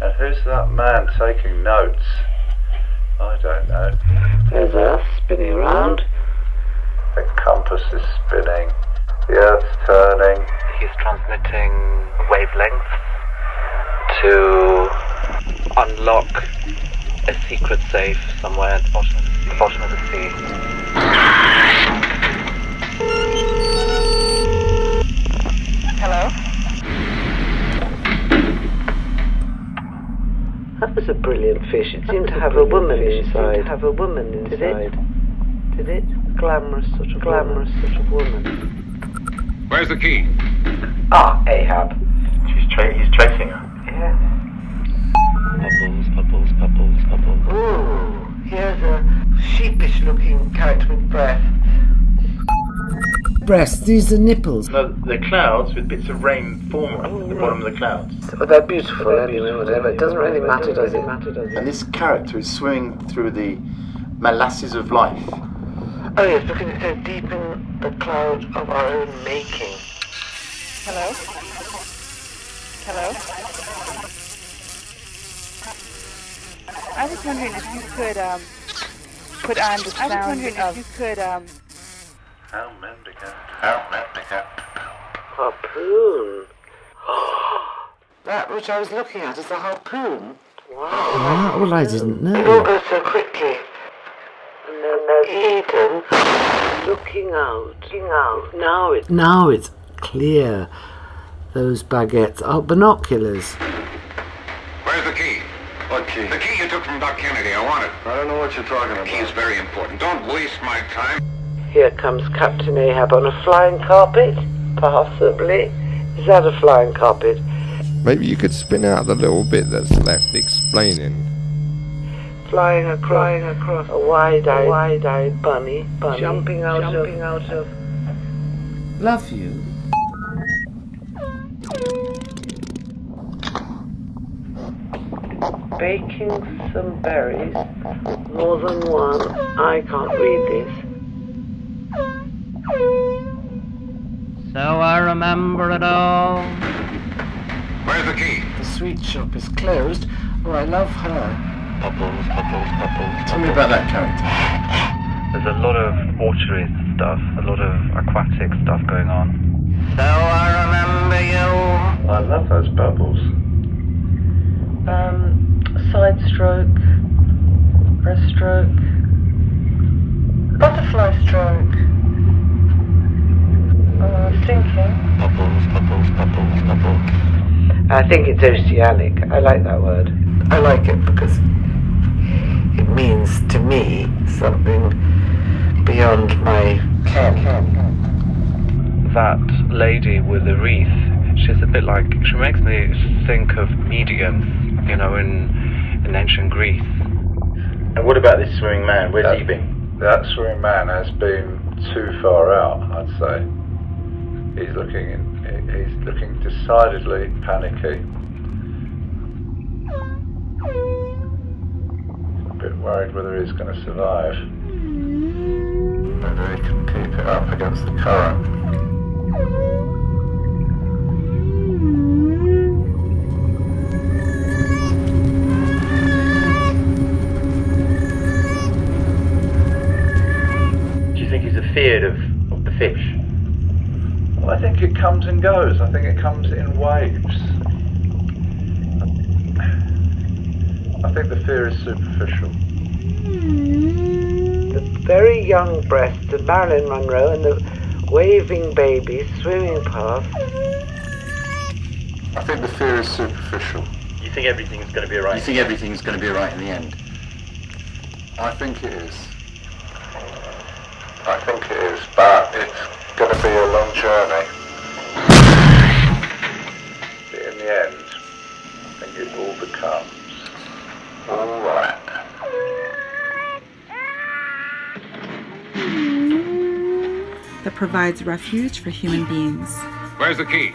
S17: And who's that man taking notes? I don't know.
S8: There's Earth spinning around.
S17: The compass is spinning. The Earth's turning.
S8: He's transmitting wavelengths to unlock a secret safe somewhere at the bottom of the sea.
S16: Hello?
S8: That was a brilliant fish. It seemed to have a woman inside. Did it? Glamorous sort of woman.
S18: Where's the key?
S8: Ah, Ahab.
S17: He's tracing her.
S8: Yeah. Bubbles. Ooh, here's a sheepish-looking character with breath.
S19: breasts, these are nipples.
S20: No, they're clouds with bits of rain forming at the bottom of the clouds.
S19: But they're beautiful anyway, whatever. It doesn't really matter, does it?
S20: And this character is swimming through the molasses of life.
S19: Oh yes, because it says deep in the cloud of our own making.
S16: Hello? Hello? I was wondering if you could put on the sound
S19: Harpoon. That which I was looking at is a harpoon. Wow. Well, I didn't know. It all goes so quickly. And there's Eden looking out. Now it's clear. Those baguettes are binoculars.
S18: Where's the key?
S15: What key?
S18: The key you took from Doc Kennedy. I want it.
S15: I don't know what you're talking about.
S18: The key is very important. Don't waste my time.
S19: Here comes Captain Ahab on a flying carpet. Possibly. Is that a flying carpet?
S21: Maybe you could spin out the little bit that's left explaining.
S19: Flying across a wide-eyed bunny, jumping out of. Love you. Baking some berries, more than one. I can't read this.
S11: So I remember it all.
S18: Where's the key?
S19: The sweet shop is closed. Oh, I love her.
S8: Bubbles.
S20: Tell me about that character.
S8: There's a lot of watery stuff, a lot of aquatic stuff going on.
S11: So I remember you.
S17: I love those bubbles.
S19: Side stroke, breaststroke, butterfly stroke, sinking.
S8: Bubbles.
S19: I think it's oceanic. I like that word. I like it because it means to me something beyond my ken.
S8: That lady with the wreath, she's a bit like, she makes me think of mediums, in ancient Greece.
S20: And what about this swimming man? Where's he been?
S17: That swimming man has been too far out, I'd say. He's looking decidedly panicky. A bit worried whether he's going to survive. Whether he can keep it up against the current.
S20: Do you think he's afeard of the fish?
S17: Well, I think it comes and goes. I think it comes in waves. I think the fear is superficial.
S19: The very young breasts of Marilyn Monroe and the waving baby swimming past.
S17: I think the fear is superficial.
S20: You think everything's going to be alright? You think everything's going to be alright in the end?
S17: I think it is. I think it is, but it's going to be a long journey. But in the end, I think it all becomes alright.
S22: That provides refuge for human beings.
S18: Where's the key?